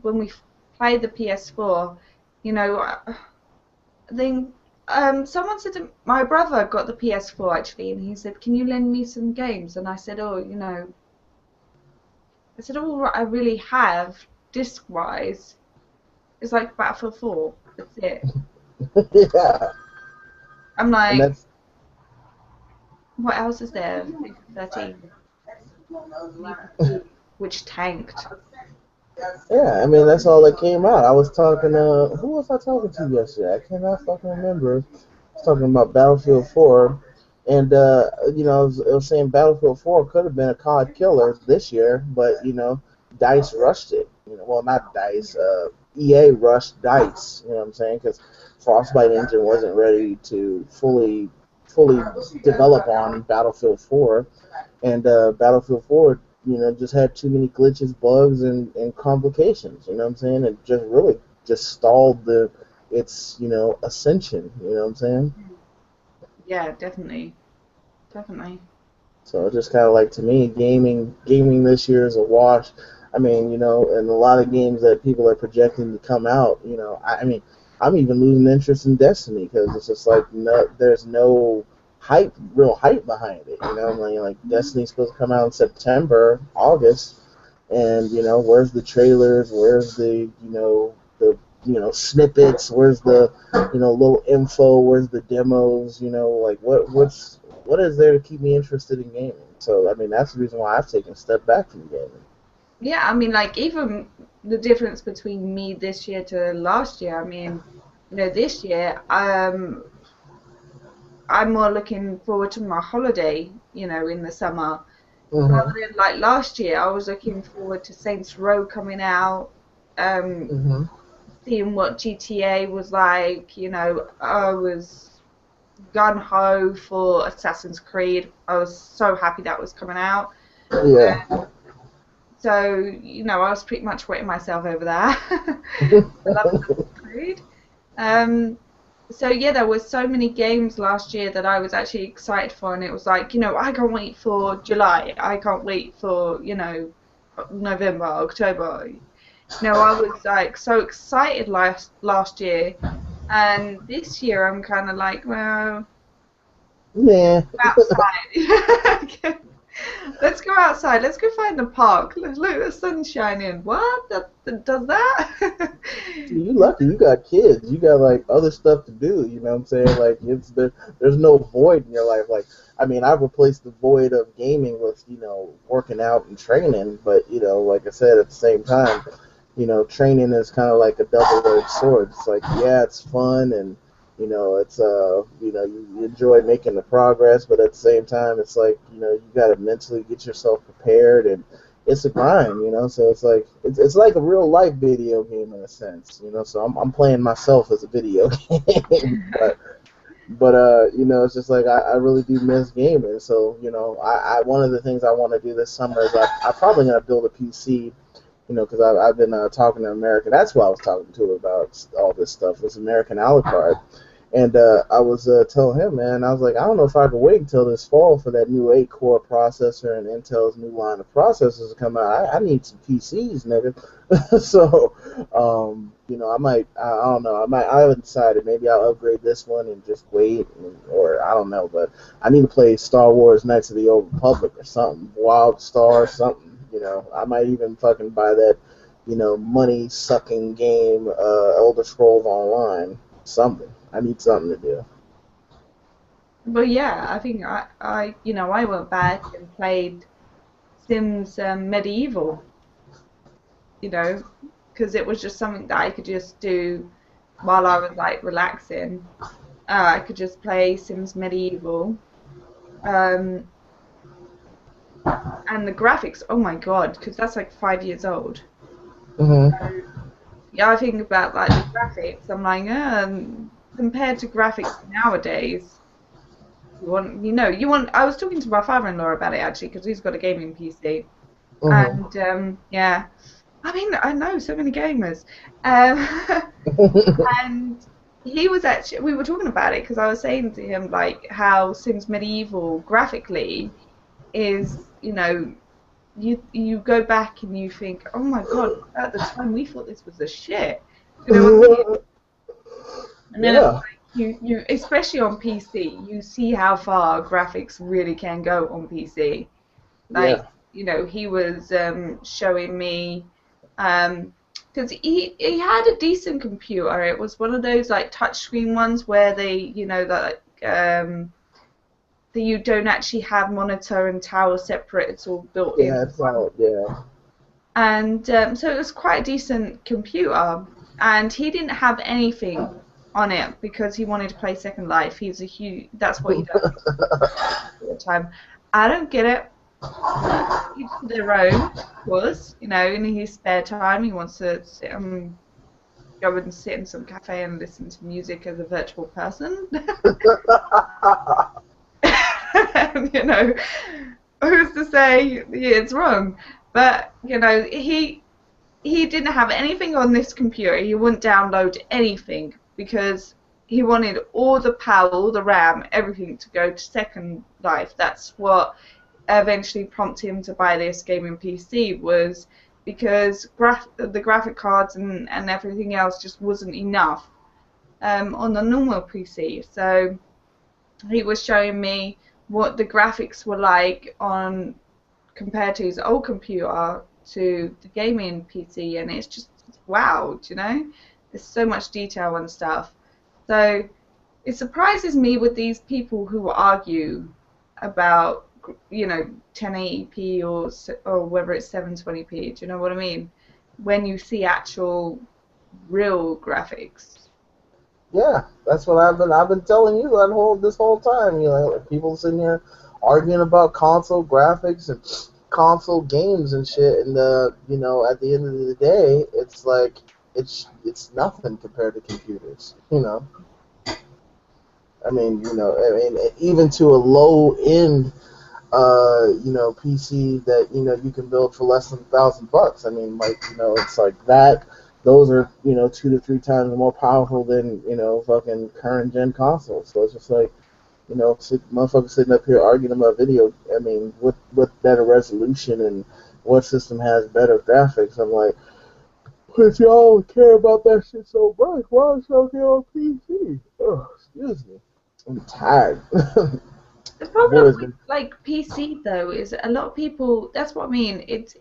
when we play the PS4. I think someone said my brother got the PS4 actually, and he said, "Can you lend me some games?" And I said, "Oh, all I really have disc-wise is like Battlefield 4. That's it." Yeah, I'm and like, that's what else is there? FIFA 13, FIFA 2, which tanked. yeah. I mean, that's all that came out. I was talking. Who was I talking to yesterday? I cannot fucking remember. I was talking about Battlefield 4, and you know, I was saying Battlefield 4 could have been a COD killer this year, but you know, Dice rushed it. You know, well, not Dice. EA rushed Dice. You know what I'm saying? Because Frostbite engine wasn't ready to fully develop on Battlefield 4, and Battlefield 4, you know, just had too many glitches, bugs, and complications. You know what I'm saying? It just really just stalled its you know ascension. You know what I'm saying? Yeah, definitely, definitely. So it's just kind of like, to me, gaming this year is a wash. I mean, and a lot of games that people are projecting to come out, I mean, I'm even losing interest in Destiny because it's just like, no, there's no real hype behind it. Like Destiny's supposed to come out in September, August, and where's the trailers? Where's the snippets? Where's the little info? Where's the demos? Like what is there to keep me interested in gaming? So I mean, that's the reason why I've taken a step back from gaming. Yeah, I mean, like even the difference between me this year to last year. I mean, this year, I'm more looking forward to my holiday, in the summer, rather Mhm. than like last year. I was looking forward to Saints Row coming out, um, Mhm. seeing what GTA was like. I was gun ho for Assassin's Creed. I was so happy that was coming out. Yeah. So, I was pretty much wetting myself over there. I love Assassin's Creed. Um, so yeah, there were so many games last year that I was actually excited for, and it was like, I can't wait for July. I can't wait for, November, October. I was like so excited last year, and this year I'm kind of like, well, Yeah. outside. Let's go outside. Let's go find the park. Look, the sun's shining. What? That does that? See, you lucky. You got kids. You got like other stuff to do. You know what I'm saying? Like there's no void in your life. Like I mean, I've replaced the void of gaming with working out and training. But like I said, at the same time, training is kind of like a double-edged sword. It's like, yeah, it's fun and it's you enjoy making the progress, but at the same time, it's like you got to mentally get yourself prepared, and it's a grind. So it's like it's like a real life video game in a sense. So I'm playing myself as a video game, but it's just like I really do miss gaming. So I one of the things I want to do this summer is I'm probably gonna build a PC, because I've been talking to American. That's what I was talking to about all this stuff. This American Alucard, and I was telling him, man, I was like, I don't know if I could wait until this fall for that new 8-core processor and Intel's new line of processors to come out. I need some PCs, nigga. So, I don't know, I haven't decided. Maybe I'll upgrade this one and just wait, or I don't know, but I need to play Star Wars Knights of the Old Republic or something, Wild Star or something. I might even fucking buy that, money sucking game, Elder Scrolls Online, something. I need something to do. But yeah, I think I went back and played Sims Medieval, you know, because it was just something that I could just do while I was like relaxing. I could just play Sims Medieval. Um, and the graphics, oh my God, because that's like 5 years old. Hmm. Yeah, I think about like the graphics. I'm like, compared to graphics nowadays, you want. I was talking to my father-in-law about it actually because he's got a gaming PC, Hmm. and yeah, I mean, I know so many gamers, um, and we were talking about it because I was saying to him like how Sims Medieval graphically is, you go back and you think, oh my God, at the time we thought this was a shit. You know what I mean? And then it's Yeah. like you especially on PC, you see how far graphics really can go on PC. Like, Yeah. he was showing me because he had a decent computer. It was one of those like touchscreen ones where they, that that you don't actually have monitor and tower separate. It's all built in Yeah. It's one. all. Yeah. And so it was quite a decent computer. And he didn't have anything on it because he wanted to play Second Life. He's a huge. That's what he does. He's all the time. I don't get it. Each to their own, of course. In his spare time, he wants to go and sit in some cafe and listen to music as a virtual person. And, who's to say it's wrong? But he didn't have anything on this computer. He wouldn't download anything because he wanted all the power, all the RAM, everything to go to Second Life. That's what eventually prompted him to buy this gaming PC was because the graphic cards and everything else just wasn't enough on the normal PC. So he was showing me what the graphics were like on compared to his old computer to the gaming PC, and it's just wow, you know, there's so much detail and stuff. So it surprises me with these people who argue about, you know, 1080p or whether it's 720p. Do you know what I mean? When you see actual real graphics. Yeah, that's what I've been telling you this whole time. You know, like, people sitting here arguing about console graphics and console games and shit, and you know, at the end of the day, it's like it's nothing compared to computers. You know, I mean, even to a low end, you know, PC that you know you can build for less than $1,000. I mean, like, you know, it's like that. Those are, you know, 2 to 3 times more powerful than, you know, fucking current gen consoles. So it's just like, you know, motherfuckers sitting up here arguing about video. I mean, what better resolution and what system has better graphics? I'm like, if y'all care about that shit so much, why don't y'all get on PC? Oh, excuse me. I'm tired. The problem Boys with been. like PC though is a lot of people. That's what I mean. It's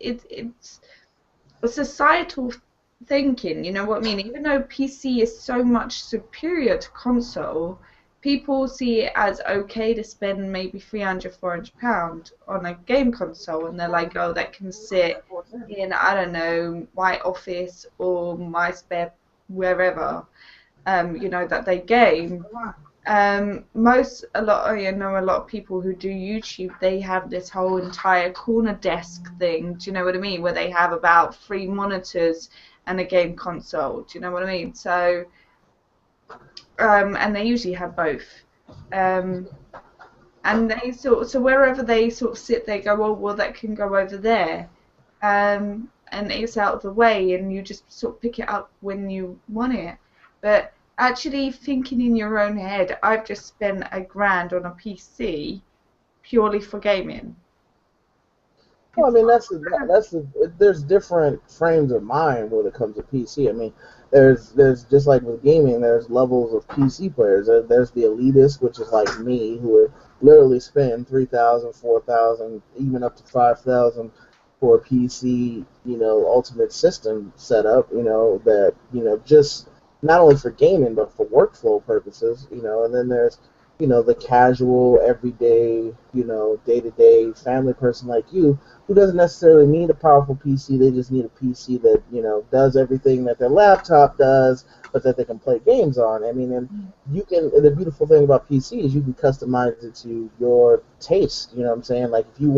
a societal thinking, you know what I mean? Even though PC is so much superior to console, people see it as okay to spend maybe 300, £400 on a game console, and they're like, oh, that can sit in, I don't know, my office or my spare wherever, you know, that they game. You know, a lot of people who do YouTube, they have this whole entire corner desk thing. Do you know what I mean? Where they have about 3 monitors and a game console. Do you know what I mean? So, and they usually have both. Um, and they so wherever they sort of sit, they go, oh, well, that can go over there. And it's out of the way, and you just sort of pick it up when you want it. But actually thinking in your own head, I've just spent £1,000 on a PC purely for gaming. Well, I It's mean, kind of, there's different frames of mind when it comes to PC. I mean, there's just like with gaming, there's levels of PC players. There's the elitists, which is like me, who are literally spend 3,000, 4,000, even up to 5,000 for a PC, you know, ultimate system setup, you know, that, you know, just not only for gaming but for workflow purposes, you know. And then there's, you know, the casual, everyday, you know, day-to-day family person like you who doesn't necessarily need a powerful PC. They just need a PC that, you know, does everything that their laptop does, but that they can play games on. I mean, and you can. The beautiful thing about PC is you can customize it to your taste. You know what I'm saying? Like if you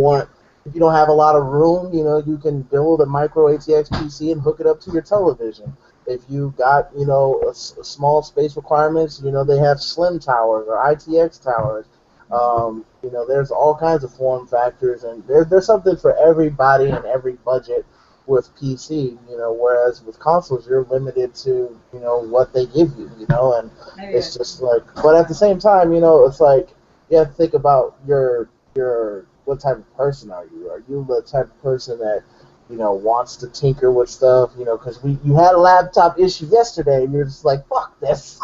don't have a lot of room, you know, you can build a micro ATX PC and hook it up to your television. If you got, you know, a small space requirements, you know, they have slim towers or ITX towers. You know, there's all kinds of form factors, and there's something for everybody and every budget with PC. You know, whereas with consoles, you're limited to, you know, what they give you. You know, and oh yeah. it's just like, but at the same time, you know, it's like you have to think about your what type of person are you? Are you the type of person that, you know, wants to tinker with stuff, you know, because you had a laptop issue yesterday, and you're just like, fuck this.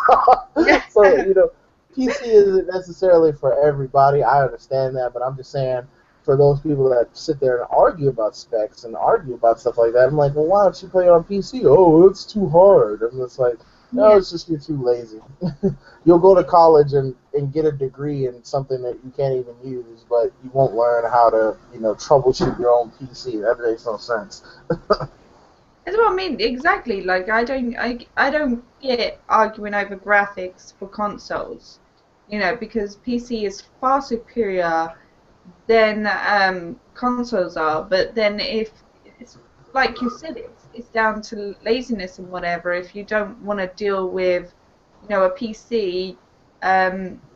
Yeah. So, you know, PC isn't necessarily for everybody. I understand that, but I'm just saying, for those people that sit there and argue about specs and argue about stuff like that, I'm like, well, why don't you play on PC? Oh, it's too hard. I'm just like, no, Yeah. it's just you're too lazy. You'll go to college and get a degree in something that you can't even use, but you won't learn how to, you know, troubleshoot your own PC. That makes no sense. That's what I mean, exactly. Like I don't get arguing over graphics for consoles, you know, because PC is far superior than consoles are. But then if it's like you said, it's down to laziness and whatever. If you don't want to deal with, you know, a PC,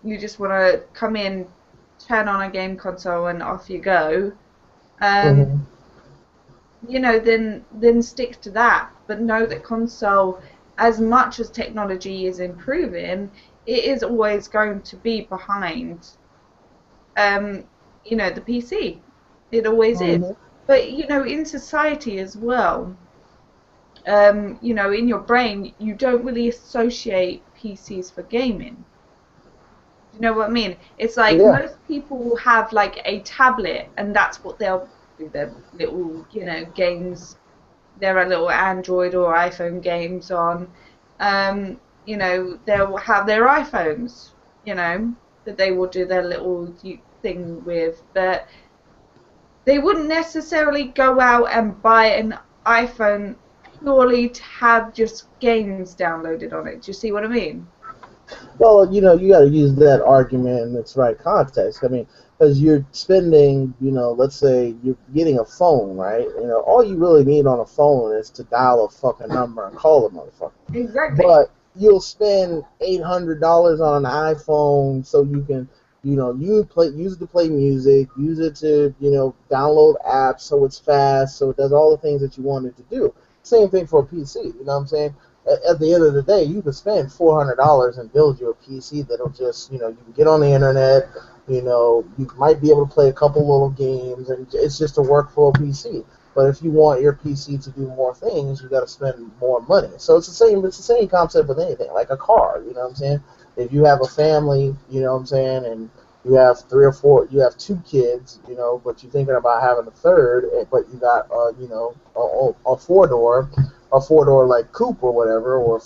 you just want to come in, turn on a game console, and off you go. Um, Hmm. you know, then stick to that. But know that console, as much as technology is improving, it is always going to be behind, um, you know, the PC. It always is. Hmm. But you know, in society as well, you know, in your brain, you don't really associate PCs for gaming. Do you know what I mean? It's like Yeah. most people will have like a tablet, and that's what they'll do their little, you know, games. There are little Android or iPhone games on. You know, they'll have their iPhones, you know, that they will do their little thing with, but they wouldn't necessarily go out and buy an iPhone purely to have just games downloaded on it. Do you see what I mean? Well, you got to use that argument in its right context. I mean, because you're spending, let's say you're getting a phone, right? All you really need on a phone is to dial a fucking number and call a motherfucker. Exactly. But you'll spend $800 on an iPhone so you can, use it to play music, use it to, download apps so it's fast, so it does all the things that you want it to do. Same thing for a PC. You know what I'm saying? At the end of the day, you could spend $400 and build you a PC that'll just, you can get on the internet. You might be able to play a couple little games, and it's just a workflow PC. But if you want your PC to do more things, you got to spend more money. So it's the same. It's the same concept with anything, like a car. You know what I'm saying? If you have a family, you know what I'm saying, and you have three or four, you have two kids, but you're thinking about having a third, but you got, a four door like coupe or whatever, or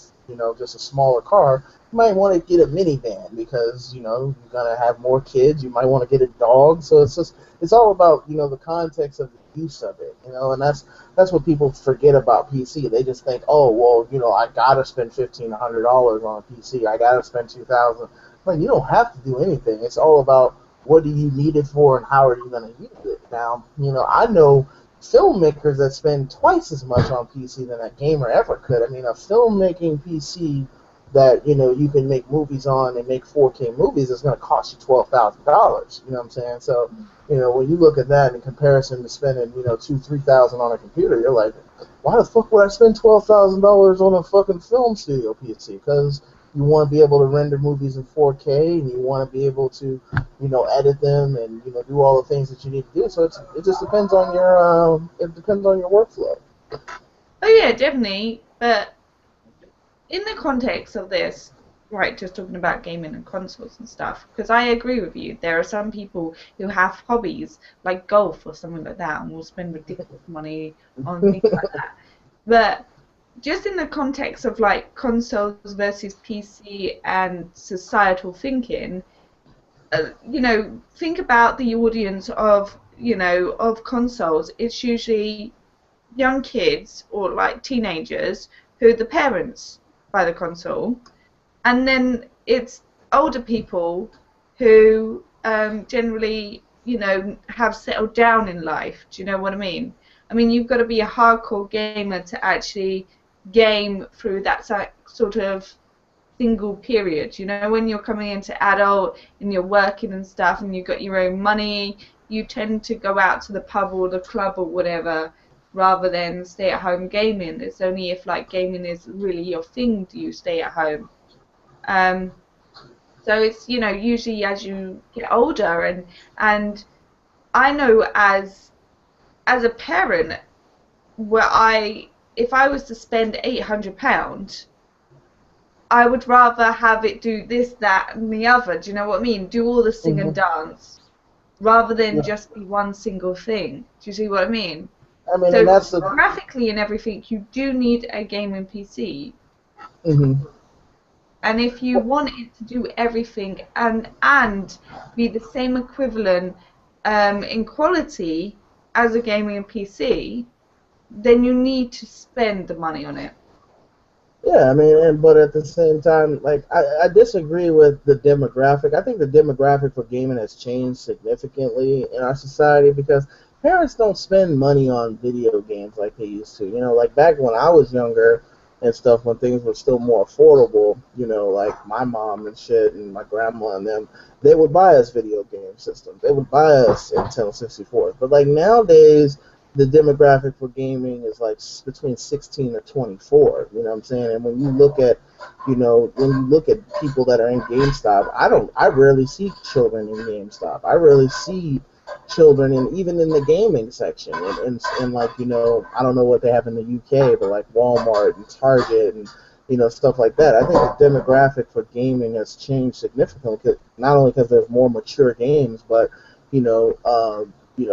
just a smaller car. You might want to get a minivan because you're gonna have more kids. You might want to get a dog. So it's all about the context of the use of it. And that's what people forget about PC. They just think, oh well, I gotta spend $1,500 on a PC. I gotta spend 2,000. But you don't have to do anything. It's all about what do you need it for and how are you gonna use it. Now, I know filmmakers that spend twice as much on PC than a gamer ever could. I mean, a filmmaking PC that you can make movies on and make 4K movies is going to cost you $12,000. You know what I'm saying? So when you look at that in comparison to spending 2-3 thousand on a computer, you're like, why the fuck would I spend $12,000 on a fucking film studio PC? Because you want to be able to render movies in 4K and you want to be able to edit them and do all the things that you need to do. So it just depends on your workflow. Oh yeah, definitely. But in the context of this, right, just talking about gaming and consoles and stuff, because I agree with you. There are some people who have hobbies like golf or something like that and will spend ridiculous money on things like that. But just in the context of like consoles versus PC and societal thinking, think about the audience of, of consoles. It's usually young kids or like teenagers who the parents buy the console, and then it's older people who generally, have settled down in life. Do you know what I mean? I mean, you've got to be a hardcore gamer to actually game through that sort of single period. When you're coming into adult and you're working and stuff and you've got your own money, you tend to go out to the pub or the club or whatever rather than stay at home gaming. It's only if like gaming is really your thing do you stay at home. Um, so it's, usually as you get older, and I know as a parent where if I was to spend £800, I would rather have it do this, that, and the other. Do you know what I mean? Do all the sing and Hmm. dance rather than Yeah. just be one single thing. Do you see what I mean? I mean, and So that's the. graphically and everything, you do need a gaming PC. Hmm. And if you want it to do everything and be the same equivalent in quality as a gaming PC, then you need to spend the money on it. Yeah, I mean, but at the same time, like I disagree with the demographic. I think the demographic for gaming has changed significantly in our society because parents don't spend money on video games like they used to. Like back when I was younger and stuff, when things were still more affordable. Like my mom and shit and my grandma and them, they would buy us video game systems. They would buy us Nintendo 64. But like nowadays the demographic for gaming is like between 16 to 24. You know what I'm saying? And when you look at, people that are in GameStop, I rarely see children in GameStop. I rarely see, children, and even in the gaming section, and like, I don't know what they have in the UK, but like Walmart and Target and stuff like that. I think the demographic for gaming has changed significantly, not only because there's more mature games, but you know, uh,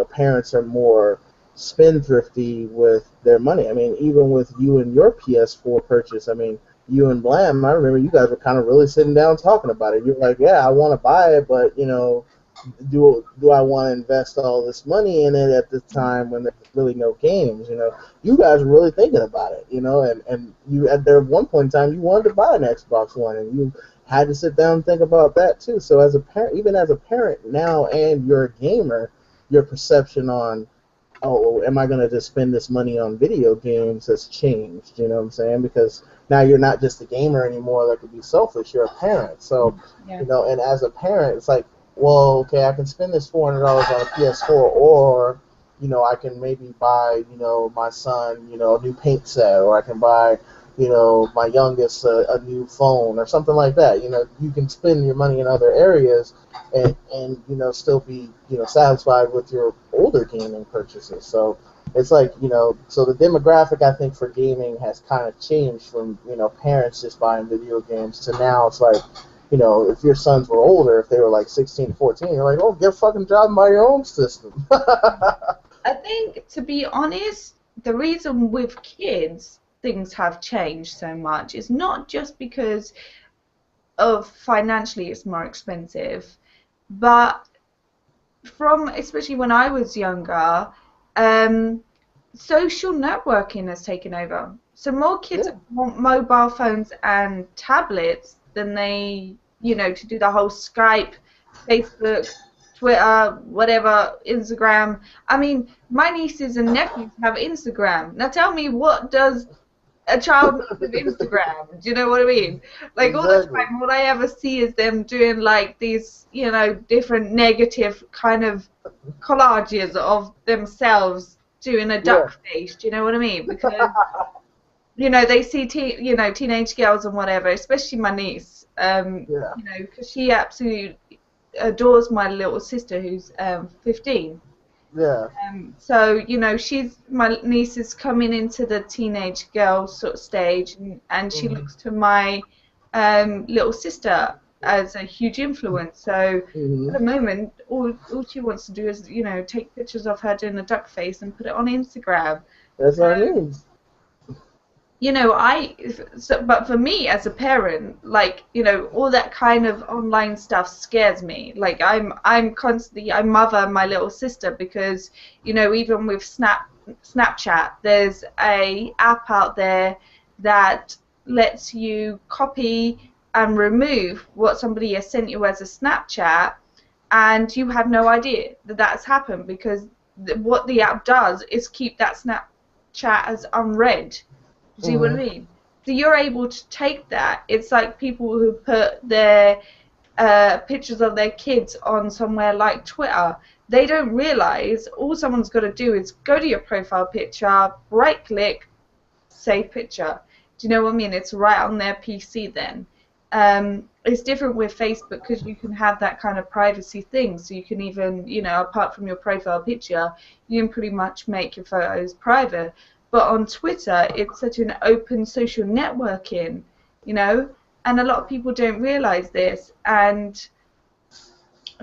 parents are more spendthrifty with their money. I mean, even with you and your PS4 purchase, I mean, you and Blam, I remember you guys were kind of really sitting down talking about it. You're like, yeah, I want to buy it, but do I want to invest all this money in it at this time when there's really no games? You guys were really thinking about it, and you at one point in time you wanted to buy an Xbox One, and you had to sit down and think about that too. So as a parent, even as a parent now, and you're a gamer, your perception on, oh, am I going to just spend this money on video games has changed, you know what I'm saying? Because now you're not just a gamer anymore that could be selfish, you're a parent. So, Yeah. and as a parent, it's like, well, okay, I can spend this $400 on a PS4, or, I can maybe buy, my son, a new paint set, or I can buy, my youngest a new phone or something like that. You can spend your money in other areas and still be satisfied with your older gaming purchases. So it's like, so the demographic, I think, for gaming has kind of changed from parents just buying video games to now it's like, if your sons were older, if they were like 16, 14, you're like, oh, get a fucking job and buy your own system. I think, to be honest, the reason with kids things have changed so much is not just because of financially it's more expensive, but from especially when I was younger, um, social networking has taken over. So more kids Yeah. want mobile phones and tablets than they, to do the whole Skype, Facebook, Twitter, whatever, Instagram. I mean, my nieces and nephews have Instagram. Now tell me, what does a child needs with Instagram? Do you know what I mean? Like all the Exactly. time, all I ever see is them doing like these, different negative kind of collages of themselves doing a Yeah. duck face. Do you know what I mean? Because they see teenage girls and whatever, especially my niece. Yeah. Because she absolutely adores my little sister who's 15. Yeah. So, my niece is coming into the teenage girl sort of stage, and she Hmm. looks to my little sister as a huge influence. So Hmm. at the moment, all she wants to do is, take pictures of her doing a duck face and put it on Instagram. That's what I mean. But for me as a parent, like, all that kind of online stuff scares me. Like, I'm constantly, I mother my little sister because, even with Snapchat, there's a app out there that lets you copy and remove what somebody has sent you as a Snapchat, and you have no idea that that's happened because what the app does is keep that Snapchat as unread. You see what I Hmm. mean? So you're able to take that. It's like people who put their pictures of their kids on somewhere like Twitter. They don't realize all someone's got to do is go to your profile picture, right click, save picture. Do you know what I mean? It's right on their PC then. It's different with Facebook because you can have that kind of privacy thing. So you can even, apart from your profile picture, you can pretty much make your photos private. But on Twitter, it's such an open social networking, and a lot of people don't realize this. And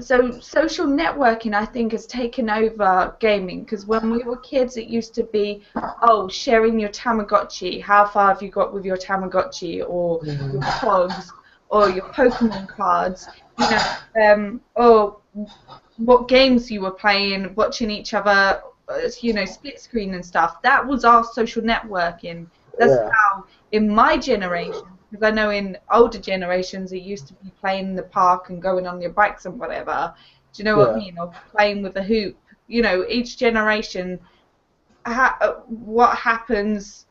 so social networking, I think, has taken over gaming because when we were kids, it used to be, oh, sharing your Tamagotchi. How far have you got with your Tamagotchi, or your Hmm. Pogs, or your Pokemon cards? Or what games you were playing, watching each other, split screen and stuff. That was our social networking. That's Yeah. how, in my generation, because I know in older generations it used to be playing in the park and going on your bikes and whatever. Do you know what I Yeah. mean? Or playing with a hoop. Each generation, what happens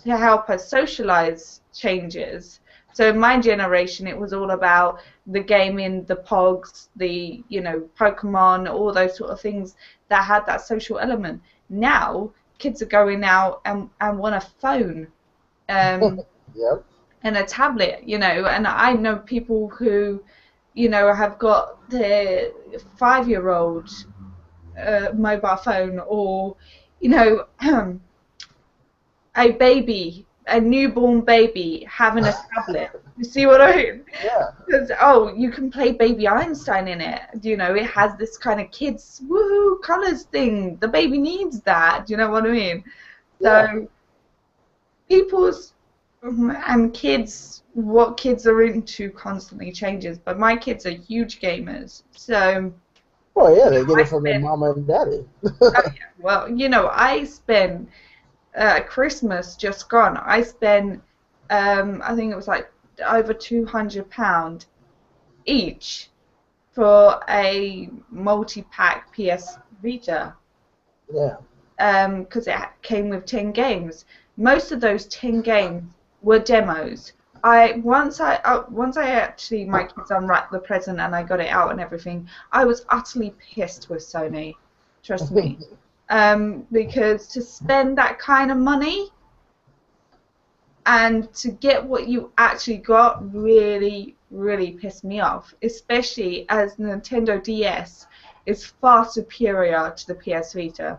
to help us socialize changes. So in my generation, it was all about the gaming, the pogs, the Pokemon, all those sort of things that had that social element. Now kids are going out and want a phone, um, Yep. and a tablet, and I know people who, have got their 5-year-old mobile phone, or you know, a newborn baby having a tablet. You see what I mean? Yeah. Because, oh, you can play Baby Einstein in it. You know, it has this kind of kids woohoo colors thing. The baby needs that. Do you know what I mean? Yeah. So people's and kids, what kids are into constantly changes. But my kids are huge gamers, so Well, yeah, they get I it from their spend. mama and daddy. Oh yeah, well, I spend Christmas just gone. I spent I think it was like over £200 each for a multi-pack PS Vita, Yeah. because it came with 10 games. Most of those 10 games were demos. Once I actually my kids unwrapped the present and I got it out and everything, I was utterly pissed with Sony. Trust me, because to spend that kind of money and to get what you actually got really, really pissed me off, especially as Nintendo DS is far superior to the PS Vita.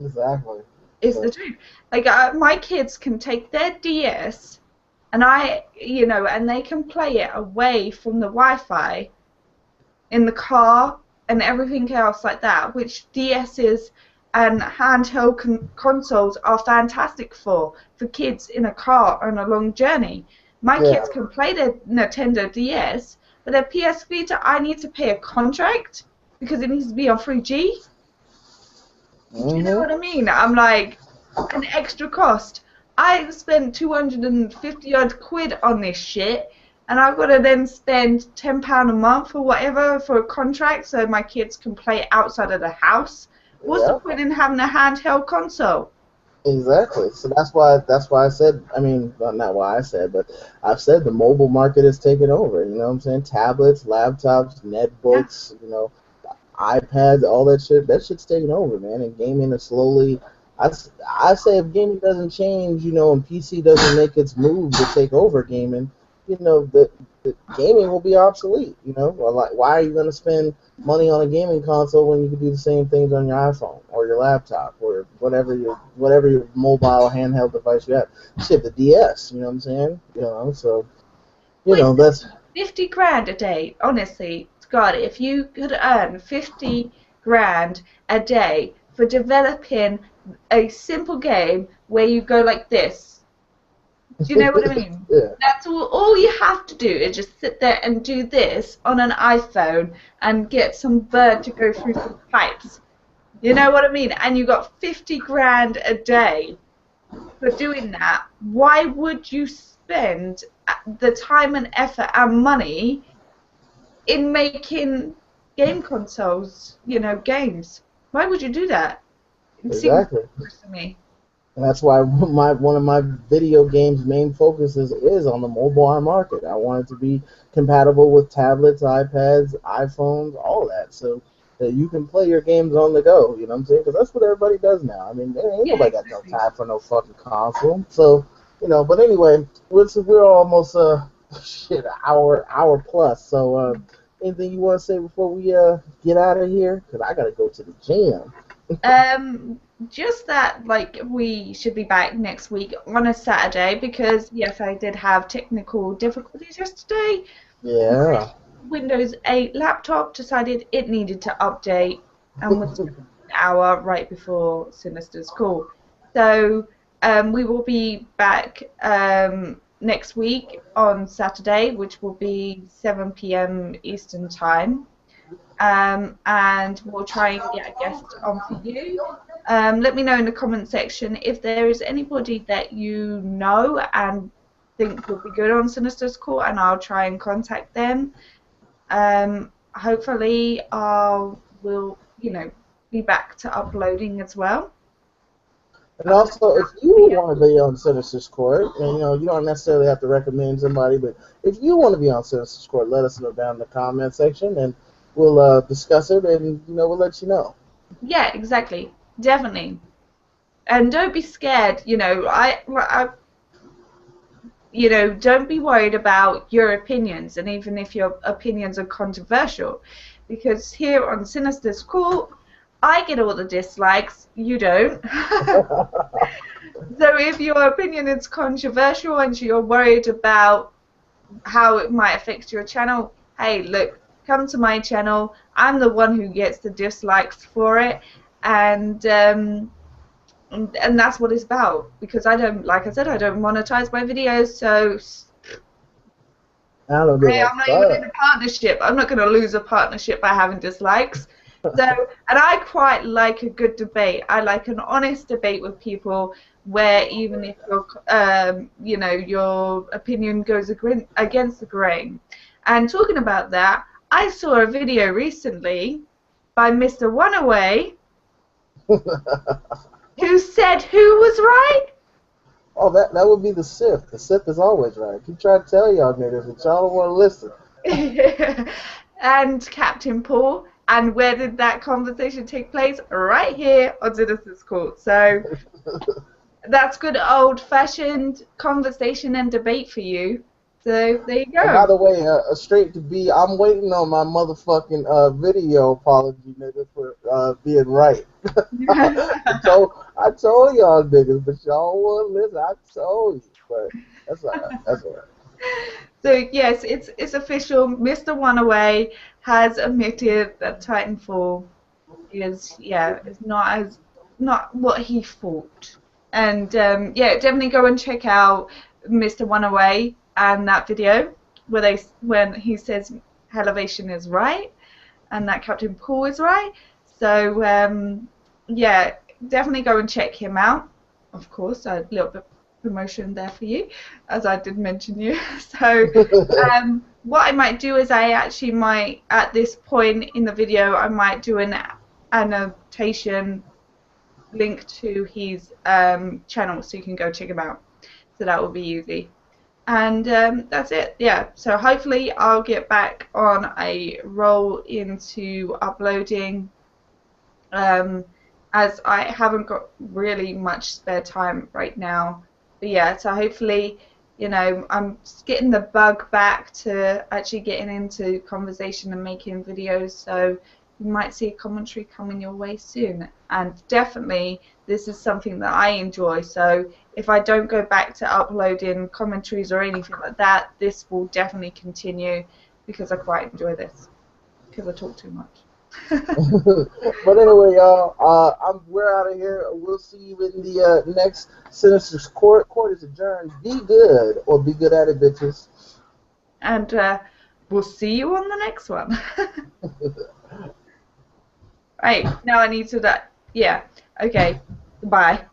Exactly. Is the So, truth. Like, my kids can take their DS and and they can play it away from the Wi-Fi in the car and everything else like that, which DSs and handheld consoles are fantastic for kids in a car on a long journey. My yeah. kids can play their Nintendo DS, but their PS Vita, I need to pay a contract because it needs to be on 3G. Do you know Hmm. what I mean? I'm like, an extra cost. I spent 250 odd quid on this shit, and I've got to then spend £10 a month or whatever for a contract so my kids can play outside of the house. What's the Yeah. point in having a handheld console? Exactly. So that's why I said. I mean, well, not why I said, but I've said the mobile market is taking over. You know what I'm saying? Tablets, laptops, Yeah. netbooks. iPads, all that shit. That shit's taking over, man. And gaming is slowly. I say if gaming doesn't change, and PC doesn't make its move to take over gaming, the gaming will be obsolete. Well, like, why are you going to spend money on a gaming console when you can do the same things on your iPhone or your laptop or whatever your mobile handheld device you have? Shit, the DS. You know what I'm saying? So Wait, that's 50 grand a day, honestly, God, if you could earn 50 grand a day for developing a simple game where you go like this. Do you know what I mean? yeah, That's all you have to do is just sit there and do this on an iPhone and get some bird to go through some pipes. You know what I mean? And you got 50 grand a day for doing that. Why would you spend the time and effort and money in making game consoles, games? Why would you do that? It seems exactly. ridiculous to me. And that's why one of my video games' main focuses is on the mobile market. I want it to be compatible with tablets, iPads, iPhones, all that, so that you can play your games on the go. You know what I'm saying? Because that's what everybody does now. I mean, there ain't Yeah, nobody got no exactly. time for no fucking console. So, But anyway, we're almost shit hour plus. So, anything you want to say before we get out of here? Because I gotta go to the gym. Um, just that, like, we should be back next week on a Saturday because, yes, I did have technical difficulties yesterday. Yeah. Windows 8 laptop decided it needed to update and was an hour right before Sinister's call. So we will be back next week on Saturday, which will be 7 p.m. Eastern Time. And we'll try and get a guest on for you. Let me know in the comment section if there is anybody that you know and think would be good on Sinister's call, and I'll try and contact them. Hopefully, we'll be back to uploading as well. And also, if you want to be on Sinister's Court, and you don't necessarily have to recommend somebody, but if you want to be on Sinister's Court, let us know down in the comment section, and we'll discuss it, and we'll let you know. Yeah, exactly, definitely. And don't be scared. Don't be worried about your opinions, and even if your opinions are controversial, because here on Sinister's Call, I get all the dislikes, you don't. So if your opinion is controversial and you're worried about how it might affect your channel, hey, look, come to my channel. I'm the one who gets the dislikes for it, and that's what it's about. Because I don't, like I said, I don't monetize my videos, so I don't give hey, a I'm not even in fuck. a partnership. I'm not going to lose a partnership by having dislikes. So, and I quite like a good debate. I like an honest debate with people where even if you know, your opinion goes against the grain. And talking about that, I saw a video recently by Mr. Oneaway who said who was right. Oh, that would be the Sith. The Sith is always right. I keep trying to tell y'all niggas, but y'all don't want to listen. And Captain Paul. And where did that conversation take place? Right here on Citizens Court. So that's good old-fashioned conversation and debate for you. So there you And by go. the way, straight to be, I'm waiting on my motherfucking video apology, nigga, for being right. I told y'all niggas, but y'all won't listen. I told you, but that's alright. That's alright. So yes, it's official. Mr. Oneaway has admitted that Titanfall is, yeah, is not what he thought. And yeah, definitely go and check out Mr. Oneaway and that video where when he says Elevation is right and that Captain Paul is right. So yeah, definitely go and check him out. Of course, a little bit of promotion there for you, as I did mention you. So what I might do is I actually might, at this point in the video, I might do an annotation link to his channel so you can go check him out. So that will be easy. And that's it. Yeah, so hopefully I'll get back on a roll into uploading, um, as I haven't got really much spare time right now. But yeah, so hopefully, you know, I'm just getting the bug back to actually getting into conversation and making videos. So you might see a commentary coming your way soon. And definitely, this is something that I enjoy. So if I don't go back to uploading commentaries or anything like that, this will definitely continue because I quite enjoy this because I talk too much. But anyway, y'all, we're out of here. We'll see you in the next Sinister's Court. Court is adjourned. Be good, or be good at it, bitches. And we'll see you on the next one. Right, now I need to, yeah, okay, bye.